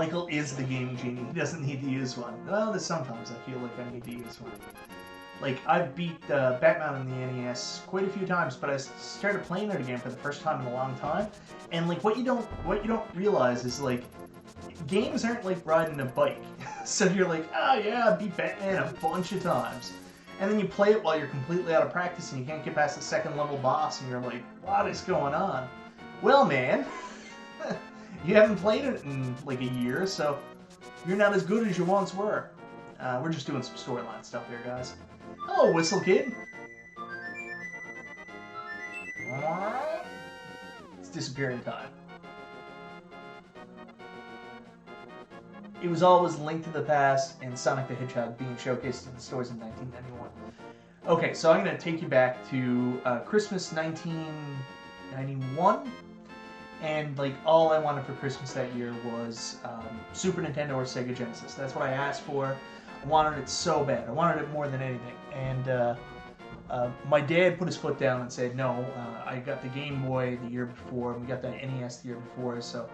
Michael is the Game Genie. He doesn't need to use one. Well, there's sometimes I feel like I need to use one. Like, I've beat Batman on the NES quite a few times, but I started playing it again for the first time in a long time. And like, what you don't realize is like, games aren't like riding a bike. So you're like, oh yeah, I beat Batman a bunch of times. And then you play it while you're completely out of practice and you can't get past the second level boss and you're like, what is going on? Well, man, you haven't played it in like a year, so you're not as good as you once were. We're just doing some storyline stuff here, guys. Hello, Whistle Kid. It's disappearing time. It was always Link to the Past and Sonic the Hedgehog being showcased in the stores in 1991. Okay, so I'm going to take you back to Christmas 1991. And like all I wanted for Christmas that year was Super Nintendo or Sega Genesis. That's what I asked for. I wanted it so bad. I wanted it more than anything. And my dad put his foot down and said, no, I got the Game Boy the year before, and we got the NES the year before, so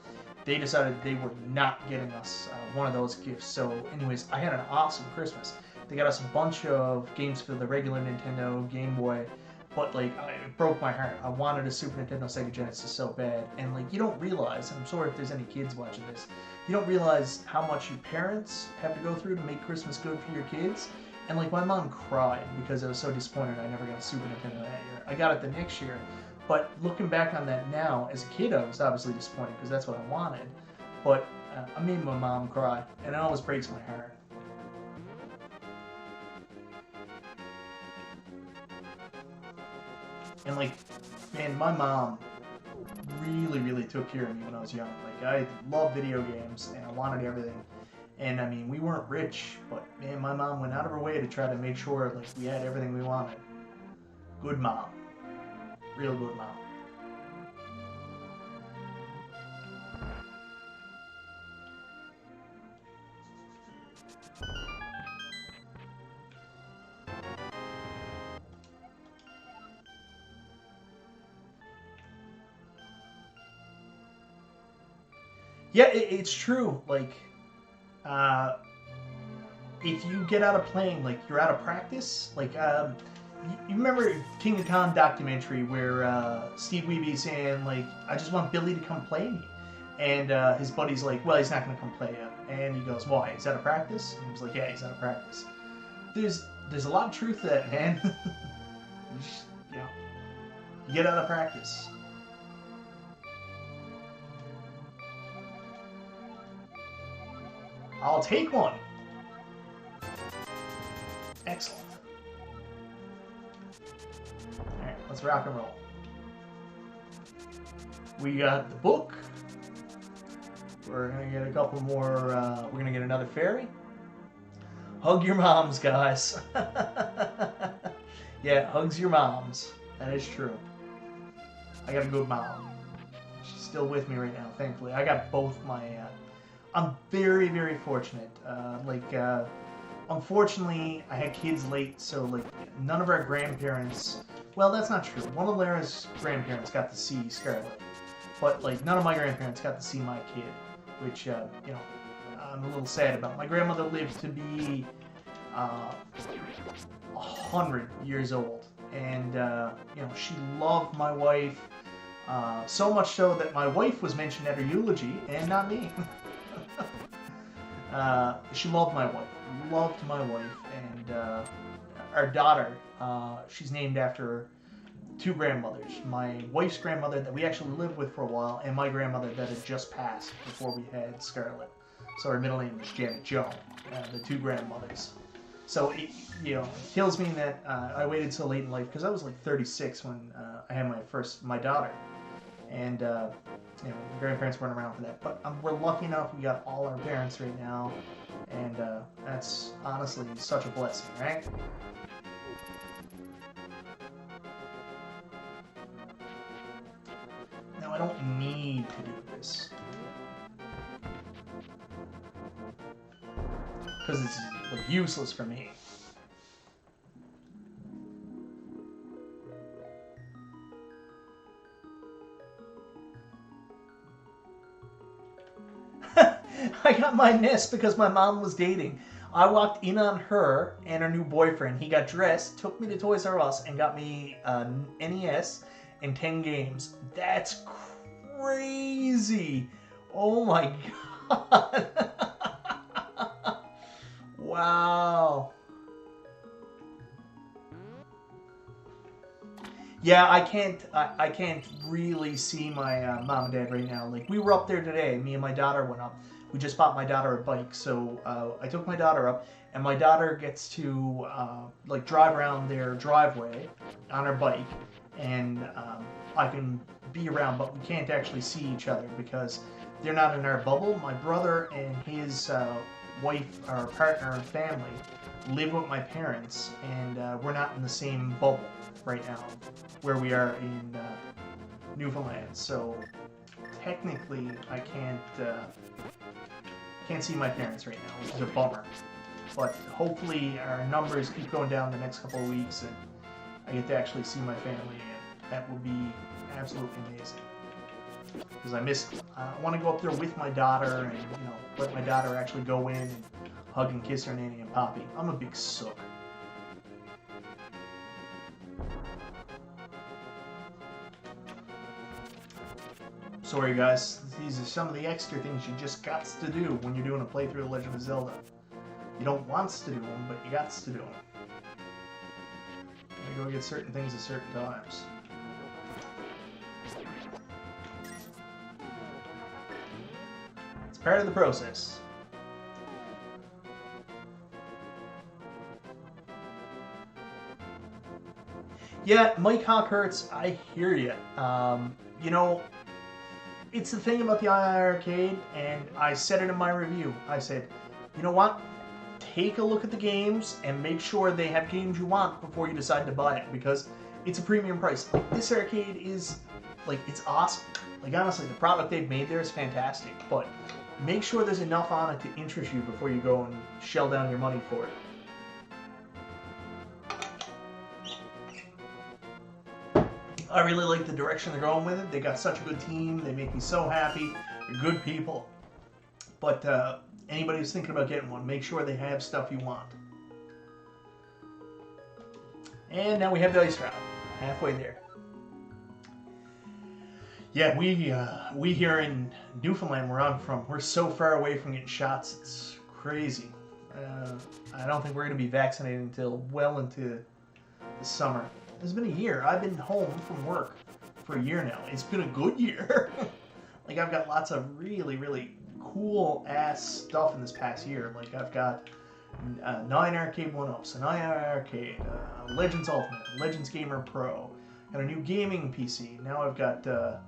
they decided they were not getting us one of those gifts. So anyways, I had an awesome Christmas. They got us a bunch of games for the regular Nintendo, Game Boy, but like, it broke my heart. I wanted a Super Nintendo Sega Genesis so bad. And like, you don't realize, and I'm sorry if there's any kids watching this, you don't realize how much your parents have to go through to make Christmas good for your kids. And like, my mom cried because I was so disappointed I never got a Super Nintendo that year. I got it the next year. But looking back on that now, as a kid, I was obviously disappointed because that's what I wanted. But I made my mom cry, and it always breaks my heart. And like, man, my mom really, really took care of me when I was young. Like, I loved video games, and I wanted everything. And I mean, we weren't rich, but man, my mom went out of her way to try to make sure like we had everything we wanted. Good mom. Real good mom. Yeah, it's true. Like, if you get out of playing, like, you're out of practice. Like, you remember King of Kong documentary where Steve Weeby saying, like, I just want Billy to come play me. And his buddy's like, well, he's not going to come play you. And he goes, why? He's out of practice? And he was like, yeah, he's out of practice. There's a lot of truth to that, man. You know, you get out of practice. I'll take one. Excellent. Alright, let's rock and roll. We got the book. We're gonna get a couple more, we're gonna get another fairy. Hug your moms, guys. Yeah, hugs your moms. That is true. I got a good mom. She's still with me right now, thankfully. I got both my, I'm very, very fortunate. Unfortunately, I had kids late, so like none of our grandparents. Well, that's not true. One of Lara's grandparents got to see Scarlett, but like none of my grandparents got to see my kid, which you know, I'm a little sad about. My grandmother lived to be 100 years old, and you know, she loved my wife so much so that my wife was mentioned at her eulogy, and not me. She loved my wife, and our daughter, she's named after two grandmothers. My wife's grandmother that we actually lived with for a while, and my grandmother that had just passed before we had Scarlett. So her middle name was Janet Joan, the two grandmothers. So it, you know, it kills me that I waited so late in life, because I was like 36 when I had my daughter. And you know, the grandparents weren't around for that, but we're lucky enough we got all our parents right now, and that's honestly such a blessing, right? Now I don't need to do this because it's like, useless for me. I got my NES because my mom was dating. I walked in on her and her new boyfriend. He got dressed, took me to Toys R Us, and got me an NES and 10 games. That's crazy. Oh my god. Wow. Yeah, I can't really see my mom and dad right now. Like, we were up there today. Me and my daughter went up. We just bought my daughter a bike, so I took my daughter up, and my daughter gets to like drive around their driveway on her bike, and I can be around, but we can't actually see each other because they're not in our bubble. My brother and his wife, or partner, and family live with my parents, and we're not in the same bubble right now where we are in Newfoundland. So technically, I can't see my parents right now, which is a bummer. But hopefully, our numbers keep going down the next couple of weeks, and I get to actually see my family, and that would be absolutely amazing. Because I want to go up there with my daughter, and let my daughter actually go in and hug and kiss her nanny and poppy. I'm a big sook. Sorry guys, these are some of the extra things you just got to do when you're doing a playthrough of Legend of Zelda. You don't want to do them, but you got to do them. You gotta go get certain things at certain times. It's part of the process. Yeah, Mike Hawkhurst, I hear you. It's the thing about the II Arcade, and I said it in my review. I said, you know what? Take a look at the games and make sure they have games you want before you decide to buy it, because it's a premium price. Like, this arcade is, like, it's awesome. Like, honestly, the product they've made there is fantastic, but make sure there's enough on it to interest you before you go and shell down your money for it. I really like the direction they're going with it. They got such a good team. They make me so happy. They're good people. But anybody who's thinking about getting one, make sure they have stuff you want. And now we have the ice round. Halfway there. Yeah, we here in Newfoundland, where I'm from, we're so far away from getting shots. It's crazy. I don't think we're going to be vaccinated until well into the summer. It's been a year. I've been home from work for a year now. It's been a good year. Like, I've got lots of really, really cool ass stuff in this past year. Like, I've got 9 arcade 1-ups, an II Arcade, Legends Ultimate, Legends Gamer Pro, and a new gaming PC. Now I've got a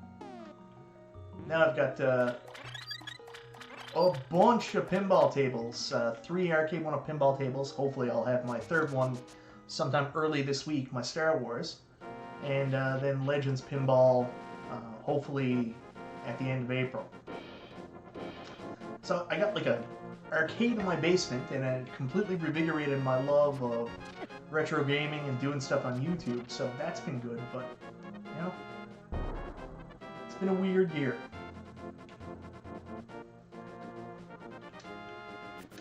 bunch of pinball tables. 3 arcade 1-up pinball tables. Hopefully I'll have my third one sometime early this week, my Star Wars, and then Legends Pinball, hopefully at the end of April. So I got like an arcade in my basement, and it completely revigorated my love of retro gaming and doing stuff on YouTube, so that's been good, but, it's been a weird year.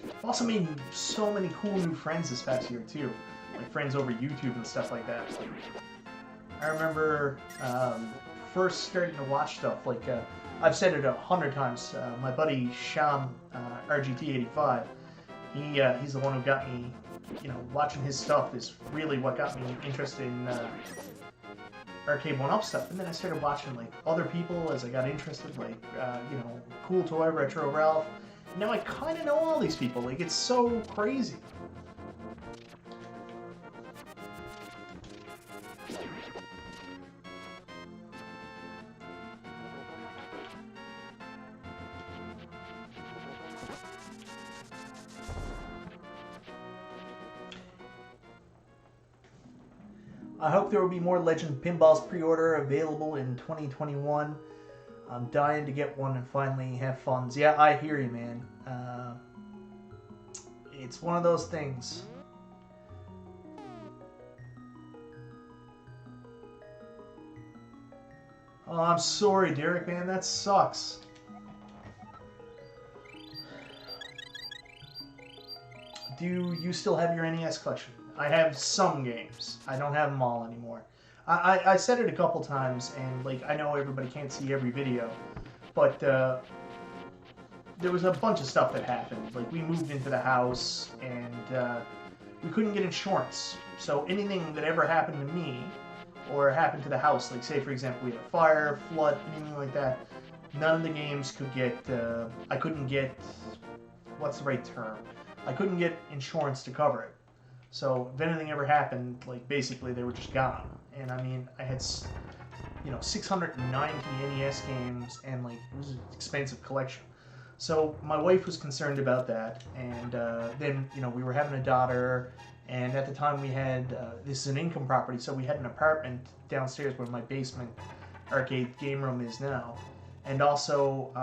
I've also made so many cool new friends this past year, too. Like friends over YouTube and stuff like that. I remember first starting to watch stuff, like, I've said it 100 times, my buddy Sham, RGT85, he's the one who got me, watching his stuff is really what got me interested in arcade 1-up stuff. And then I started watching, like, other people as I got interested, like, Cool Toy, Retro Ralph. Now I kind of know all these people. Like, it's so crazy. I hope there will be more Legend Pinballs pre-order available in 2021. I'm dying to get one and finally have funds. Yeah, I hear you, man. It's one of those things. Oh, I'm sorry, Derek, man. That sucks. do you still have your NES collection? I have some games. I don't have them all anymore. I said it a couple times, and like I know everybody can't see every video, but there was a bunch of stuff that happened. Like we moved into the house, and we couldn't get insurance. So anything that ever happened to me, or happened to the house, like say for example we had a fire, flood, anything like that, none of the games could get. I couldn't get. What's the right term? I couldn't get insurance to cover it. So if anything ever happened, like basically they were just gone. And I mean, I had, 690 NES games, and like it was an expensive collection. So my wife was concerned about that, and then we were having a daughter, and at the time we had this is an income property, so we had an apartment downstairs where my basement arcade game room is now. And also,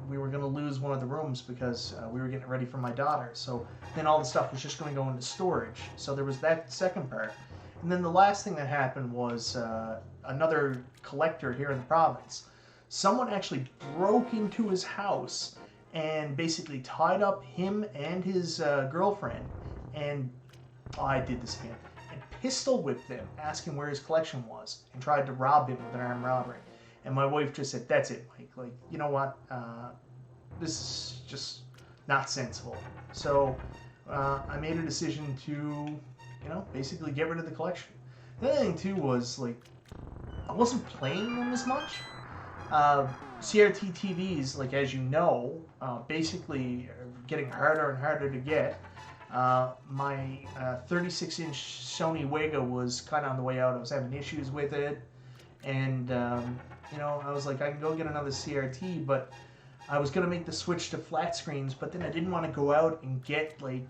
we were going to lose one of the rooms because we were getting ready for my daughter. So then all the stuff was just going to go into storage. So there was that second part. And then the last thing that happened was another collector here in the province. Someone actually broke into his house and basically tied up him and his girlfriend. And I did this again. And pistol whipped them, asking where his collection was, and tried to rob him with an armed robbery. And my wife just said, "That's it, Mike. Like, you know what? This is just not sensible." So I made a decision to, basically get rid of the collection. The other thing too was like I wasn't playing them as much. CRT TVs, like as you know, basically are getting harder and harder to get. My 36-inch Sony Wega was kind of on the way out. I was having issues with it, and I was like, I can go get another CRT, but I was going to make the switch to flat screens, but then I didn't want to go out and get, like,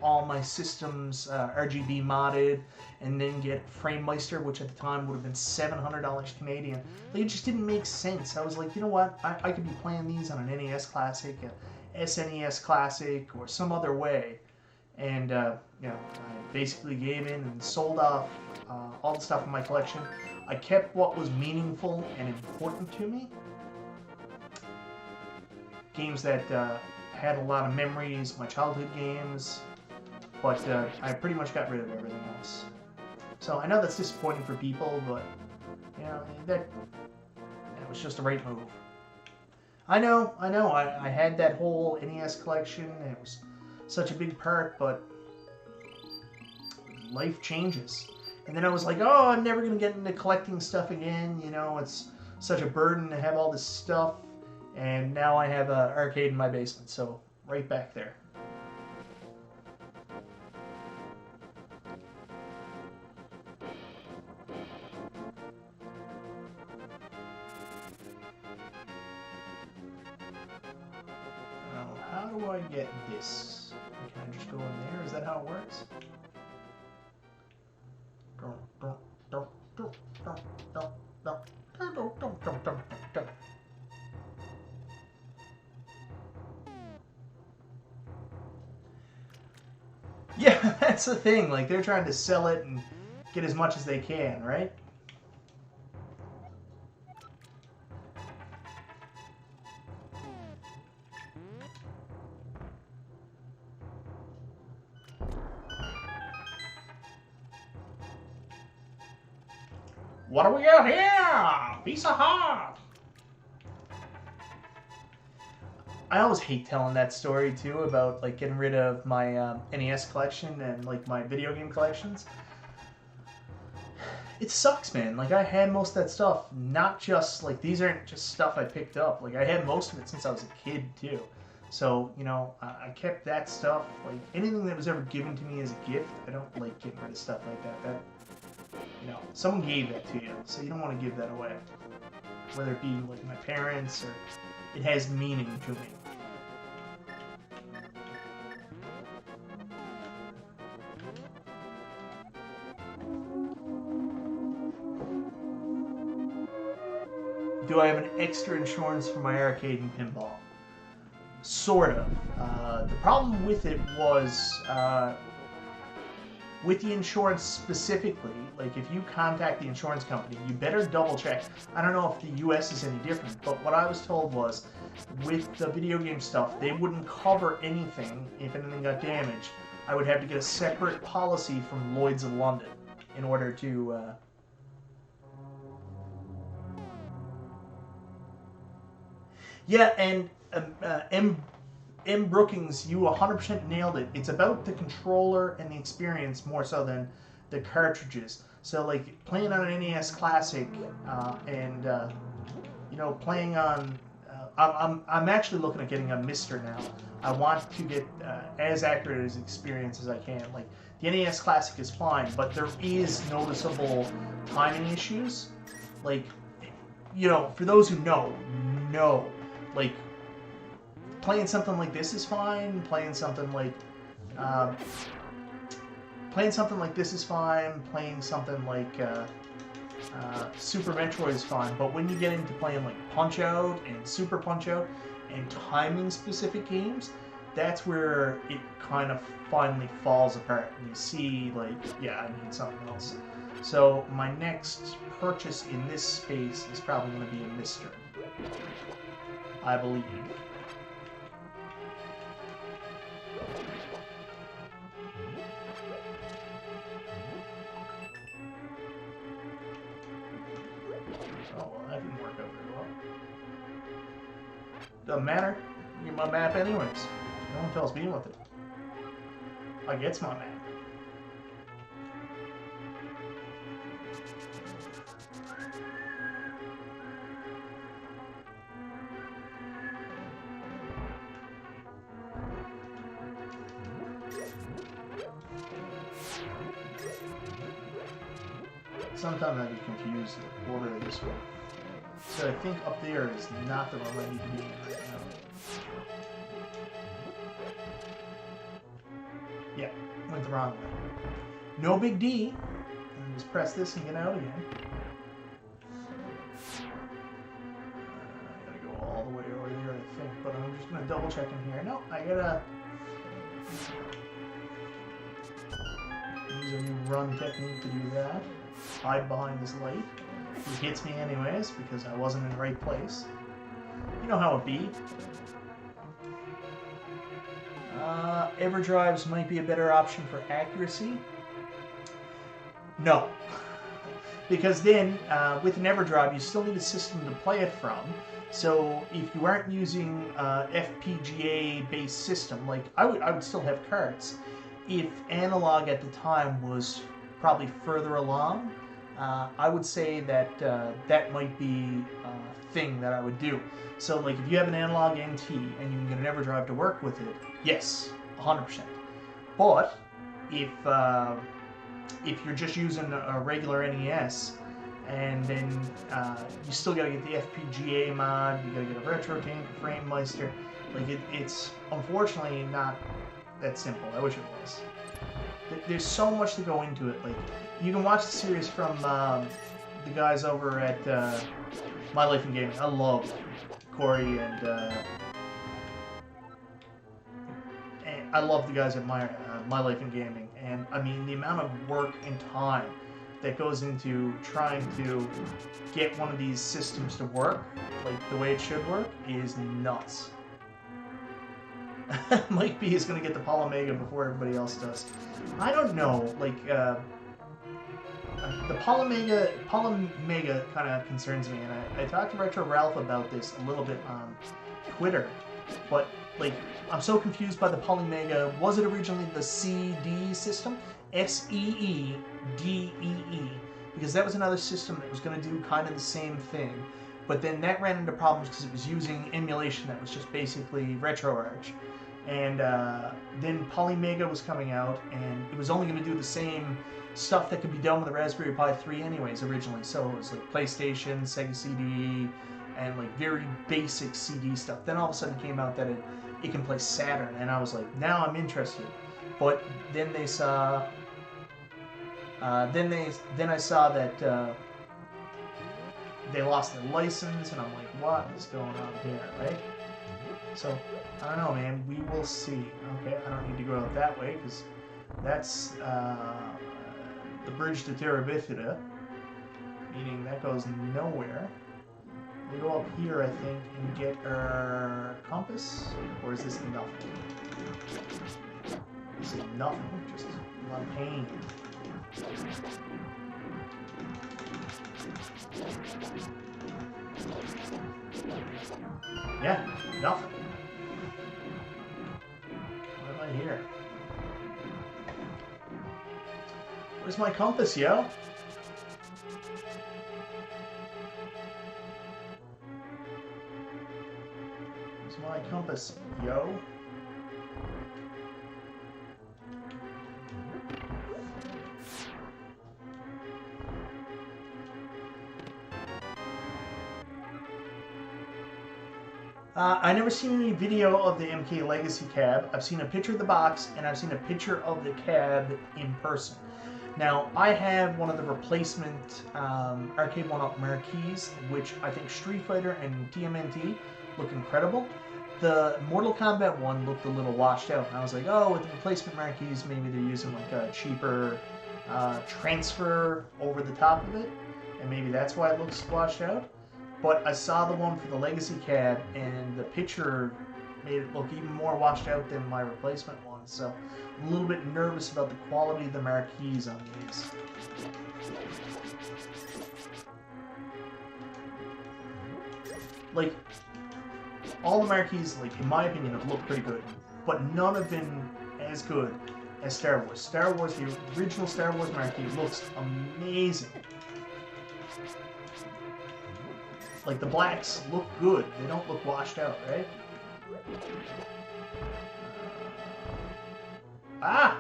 all my systems RGB modded, and then get FrameMeister, which at the time would have been $700 Canadian. Like, it just didn't make sense. I was like, you know what? I could be playing these on an NES Classic, a SNES Classic, or some other way. And, I basically gave in and sold off all the stuff in my collection. I kept what was meaningful and important to me. Games that had a lot of memories, my childhood games, but I pretty much got rid of everything else. So I know that's disappointing for people, but that was just the right move. I know. I had that whole NES collection, and it was such a big part, but life changes. And then I was like, oh, I'm never going to get into collecting stuff again. It's such a burden to have all this stuff. And now I have an arcade in my basement, so right back there. Now, how do I get this? Can I just go in there? Is that how it works? Yeah, that's the thing. Like, they're trying to sell it and get as much as they can, right? What do we got here? Piece of heart. I always hate telling that story too about like getting rid of my NES collection and like my video game collections. It sucks, man. Like I had most of that stuff, not just like these aren't just stuff I picked up. Like I had most of it since I was a kid too. So I kept that stuff. Like anything that was ever given to me as a gift, I don't like getting rid of stuff like that. Someone gave that to you, so you don't want to give that away. Whether it be like my parents or it has meaning to me. Do I have an extra insurance for my arcade and pinball? Sort of. The problem with it was with the insurance specifically, like if you contact the insurance company, you better double check. I don't know if the US is any different, but what I was told was with the video game stuff, they wouldn't cover anything if anything got damaged I would have to get a separate policy from Lloyd's of London in order to... Yeah, and M. Brookings, you 100% nailed it. It's about the controller and the experience more so than the cartridges. So, like, playing on an NES Classic and, you know, playing on... I'm actually looking at getting a Mister now. I want to get as accurate as experience as I can. Like, the NES Classic is fine, but there is noticeable timing issues. Like, you know, for those who know, like, playing something like this is fine. Playing something like this is fine. Playing something like Super Metroid is fine. But when you get into playing like Punch-Out and Super Punch-Out and timing specific games, that's where it kind of finally falls apart. And you see, like, yeah, I need something else. So my next purchase in this space is probably going to be a Mister, I believe. Oh, well, that didn't work out very well. Doesn't matter. Get my map anyways. No one tells me what to do. I gets my map. Sometimes I get confused the order of this one. So I think up there is not the room I need to be in right now. Yeah, went the wrong way. No big D. And just press this and get out again. I gotta go all the way over there, I think, but I'm just gonna double check in here. No, I gotta use a new run technique to do that. Hide behind this light. He hits me anyways because I wasn't in the right place. You know how it be. Everdrives might be a better option for accuracy. No. Because then, with an Everdrive, you still need a system to play it from. So if you aren't using FPGA-based system, like I would still have carts. If analog at the time was probably further along, I would say that that might be a thing that I would do. So, like, if you have an analog NT and you can get an Everdrive to work with it, yes, 100%. But if you're just using a regular NES, and then you still gotta get the FPGA mod, you gotta get a Retro Frame Meister. Like, it's unfortunately not that simple. I wish it was. There's so much to go into it. Like, you can watch the series from the guys over at My Life in Gaming. I love Corey and I love the guys at My Life in Gaming. And I mean, the amount of work and time that goes into trying to get one of these systems to work, like the way it should work, is nuts. Mike B is going to get the Polymega before everybody else does. I don't know, like, the Polymega kind of concerns me, and I talked to Retro Ralph about this a little bit on Twitter, but, like, I'm so confused by the Polymega. Was it originally the CD system? SEEDEE, because that was another system that was going to do kind of the same thing, but then that ran into problems because it was using emulation that was just basically RetroArch. And then Polymega was coming out, and it was only going to do the same stuff that could be done with a Raspberry Pi 3 anyways originally. So it was like PlayStation, Sega CD, and like very basic CD stuff. Then all of a sudden it came out that it can play Saturn, and I was like, now I'm interested. But then they saw, then I saw that they lost their license, and I'm like, what is going on here, right? So, I don't know, man. We will see. Okay, I don't need to go out that way, because that's the bridge to Terra Bifida, meaning that goes nowhere. We go up here, I think, and get our compass, or is this nothing? This is nothing, just a lot of pain. Yeah, nothing. What am I here? Where's my compass, yo? Where's my compass, yo? I never seen any video of the MK Legacy cab. I've seen a picture of the box, and I've seen a picture of the cab in person. Now, I have one of the replacement Arcade 1-Up marquees, which I think Street Fighter and TMNT look incredible. The Mortal Kombat one looked a little washed out, and I was like, oh, with the replacement marquees, maybe they're using like a cheaper transfer over the top of it, and maybe that's why it looks washed out. But I saw the one for the Legacy cab, and the picture made it look even more washed out than my replacement one. So I'm a little bit nervous about the quality of the marquees on these. Like, all the marquees, like, in my opinion, have looked pretty good, but none have been as good as Star Wars. Star Wars, the original Star Wars marquee, looks amazing. Like, the blacks look good. They don't look washed out, right? Ah!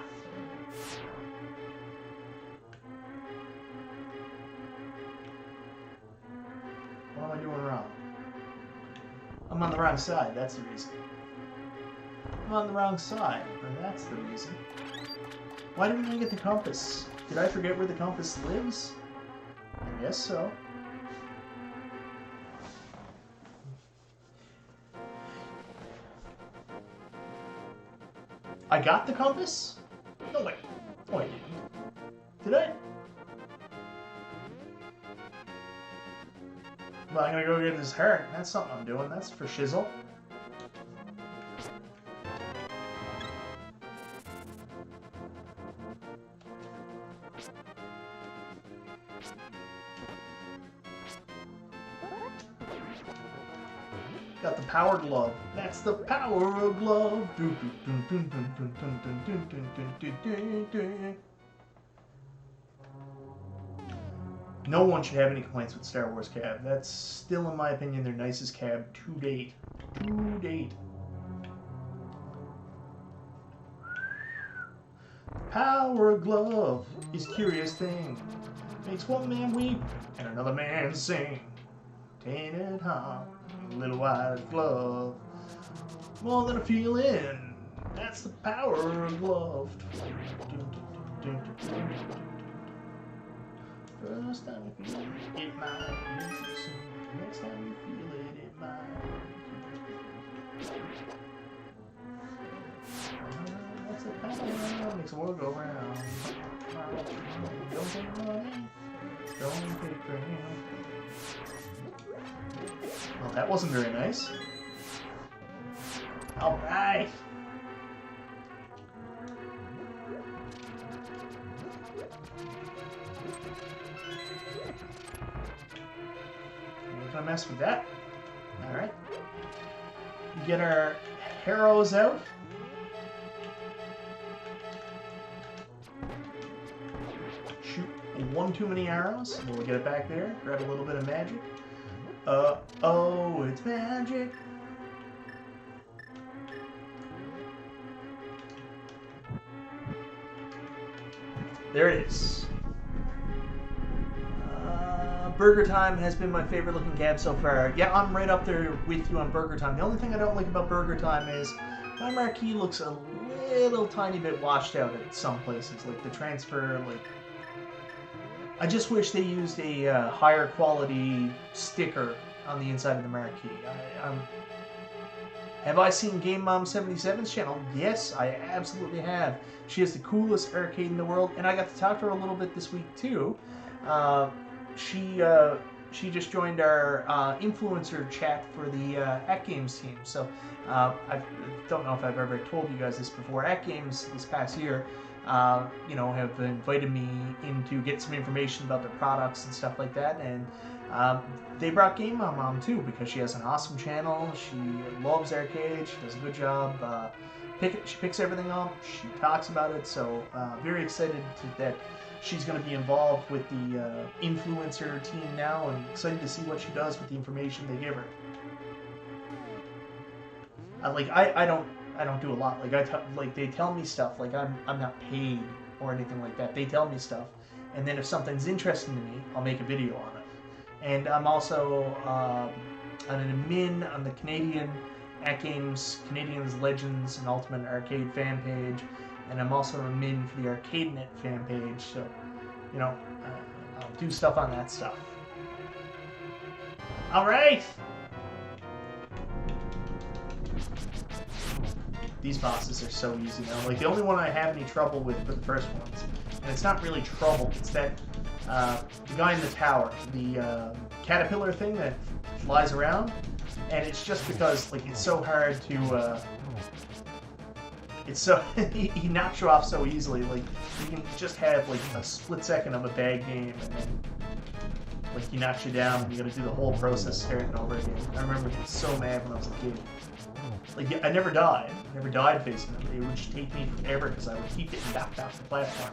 What am I doing wrong? I'm on the wrong side, that's the reason. I'm on the wrong side, and that's the reason. Why didn't I get the compass? Did I forget where the compass lives? I guess so. I got the compass? No, wait. Oh, I didn't. Did I? Well, I'm gonna go get this heart. That's something I'm doing. That's for shizzle. Got the power glove. That's the power glove. No one should have any complaints with Star Wars cab. That's still, in my opinion, their nicest cab to date. To date. Power glove is a curious thing. Makes one man weep and another man sing. Tainted heart. Little white glove, more than a feeling. That's the power of love. First time you feel it, it might be too soon. Next time you feel it, it might be too soon. That's the power. Makes the world go round. Don't take money. Don't take cream. Well, that wasn't very nice. Alright. Ain't gonna mess with that. Alright. Get our arrows out. Shoot one too many arrows. We'll get it back there. Grab a little bit of magic. Oh, it's magic. There it is. Burger Time has been my favorite looking cab so far. Yeah, I'm right up there with you on Burger Time. The only thing I don't like about Burger Time is my marquee looks a little tiny bit washed out at some places. Like the transfer, like... I just wish they used a higher quality sticker on the inside of the marquee. Have I seen Game Mom 77's channel? Yes, I absolutely have. She has the coolest arcade in the world, and I got to talk to her a little bit this week too. She she just joined our influencer chat for the At Games team. So I don't know if I've ever told you guys this before. At Games this past year, you know, have invited me in to get some information about their products and stuff like that. And they brought Game Mom too, because she has an awesome channel. She loves arcade. She does a good job. She picks everything up. She talks about it. So very excited that she's going to be involved with the influencer team now, and excited to see what she does with the information they give her. I don't do a lot. Like they tell me stuff. Like I'm not paid or anything like that. They tell me stuff, and then if something's interesting to me, I'll make a video on it. And I'm also an admin on the Canadian At Games, Canadians Legends and Ultimate Arcade fan page, and I'm also an admin for the ArcadeNet fan page. So, you know, I'll do stuff on that stuff. All right. These bosses are so easy now. Like, the only one I have any trouble with for the first ones, and it's not really trouble, it's that the guy in the tower, the caterpillar thing that flies around, and it's just because, like, it's so hard to, it's so, he knocks you off so easily. Like, you can just have, like, a split second of a bad game, and then, like, he knocks you down, and you gotta do the whole process starting over again. I remember getting so mad when I was a kid. Like, I never died. I never died facing them. It would just take me forever because I would keep getting knocked off the platform.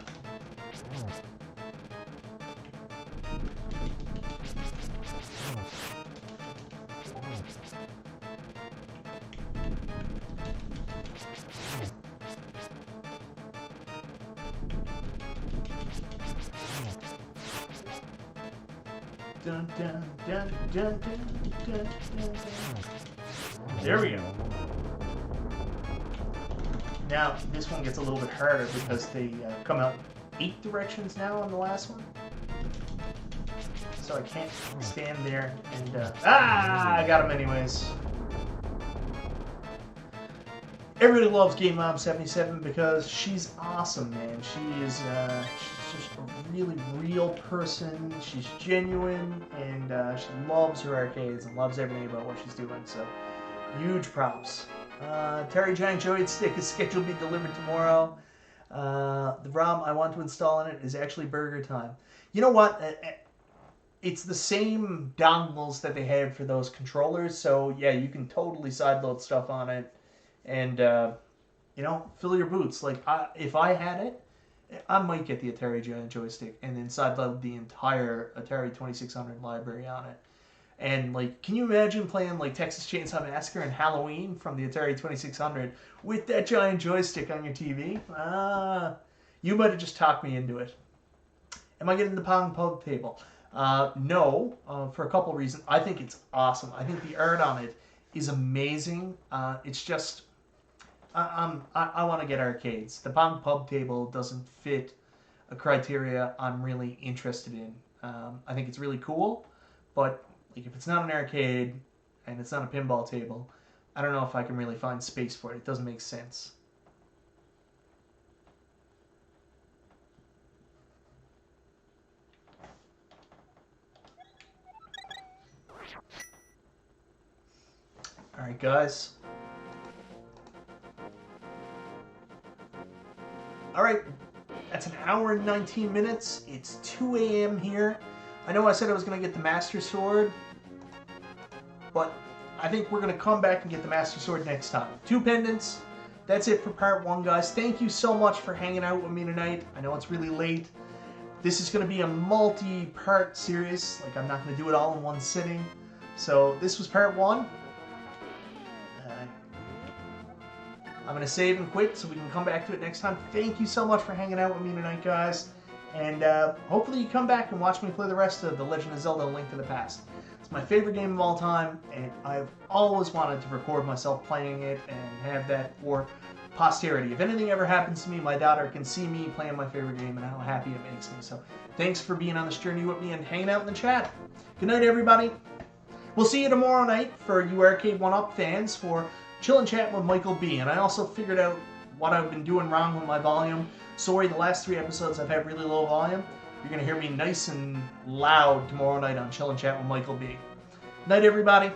Dun, dun, dun, dun, dun, dun, dun. There we go. Now, this one gets a little bit harder because they come out 8 directions now on the last one. So I can't stand there and... I got him anyways. Everybody loves Game Mom 77 because she's awesome, man. She is she's just a really real person. She's genuine, and she loves her arcades and loves everything about what she's doing. So, huge props. Atari Giant Joystick is scheduled to be delivered tomorrow. The ROM I want to install in it is actually Burger Time. You know what? It's the same dongles that they had for those controllers, so yeah, you can totally sideload stuff on it, and you know, fill your boots. Like, if I had it, I might get the Atari Giant Joystick and then sideload the entire Atari 2600 library on it. And, like, can you imagine playing, like, Texas Chainsaw Massacre and Halloween from the Atari 2600 with that giant joystick on your TV? You might have just talked me into it. Am I getting the Pong Pub table? No, for a couple reasons. I think it's awesome. I think the art on it is amazing. It's just, I want to get arcades. The Pong Pub table doesn't fit a criteria I'm really interested in. I think it's really cool, but... like, if it's not an arcade and it's not a pinball table, I don't know if I can really find space for it. It doesn't make sense. Alright, guys. Alright, that's an hour and 19 minutes. It's 2 a.m. here. I know I said I was going to get the Master Sword, but I think we're going to come back and get the Master Sword next time. 2 pendants. That's it for part 1, guys. Thank you so much for hanging out with me tonight. I know it's really late. This is going to be a multi-part series. Like, I'm not going to do it all in one sitting. So, this was part 1. I'm going to save and quit so we can come back to it next time. Thank you so much for hanging out with me tonight, guys. And hopefully you come back and watch me play the rest of The Legend of Zelda: A Link to the Past. It's my favorite game of all time, and I've always wanted to record myself playing it and have that for posterity. If anything ever happens to me, my daughter can see me playing my favorite game and how happy it makes me. So thanks for being on this journey with me and hanging out in the chat. Good night, everybody. We'll see you tomorrow night for you Arcade 1-Up fans for Chill and Chat with Michael B. And I also figured out what I've been doing wrong with my volume. Sorry, the last 3 episodes I've had really low volume. You're going to hear me nice and loud tomorrow night on Chill and Chat with Michael B. Night, everybody.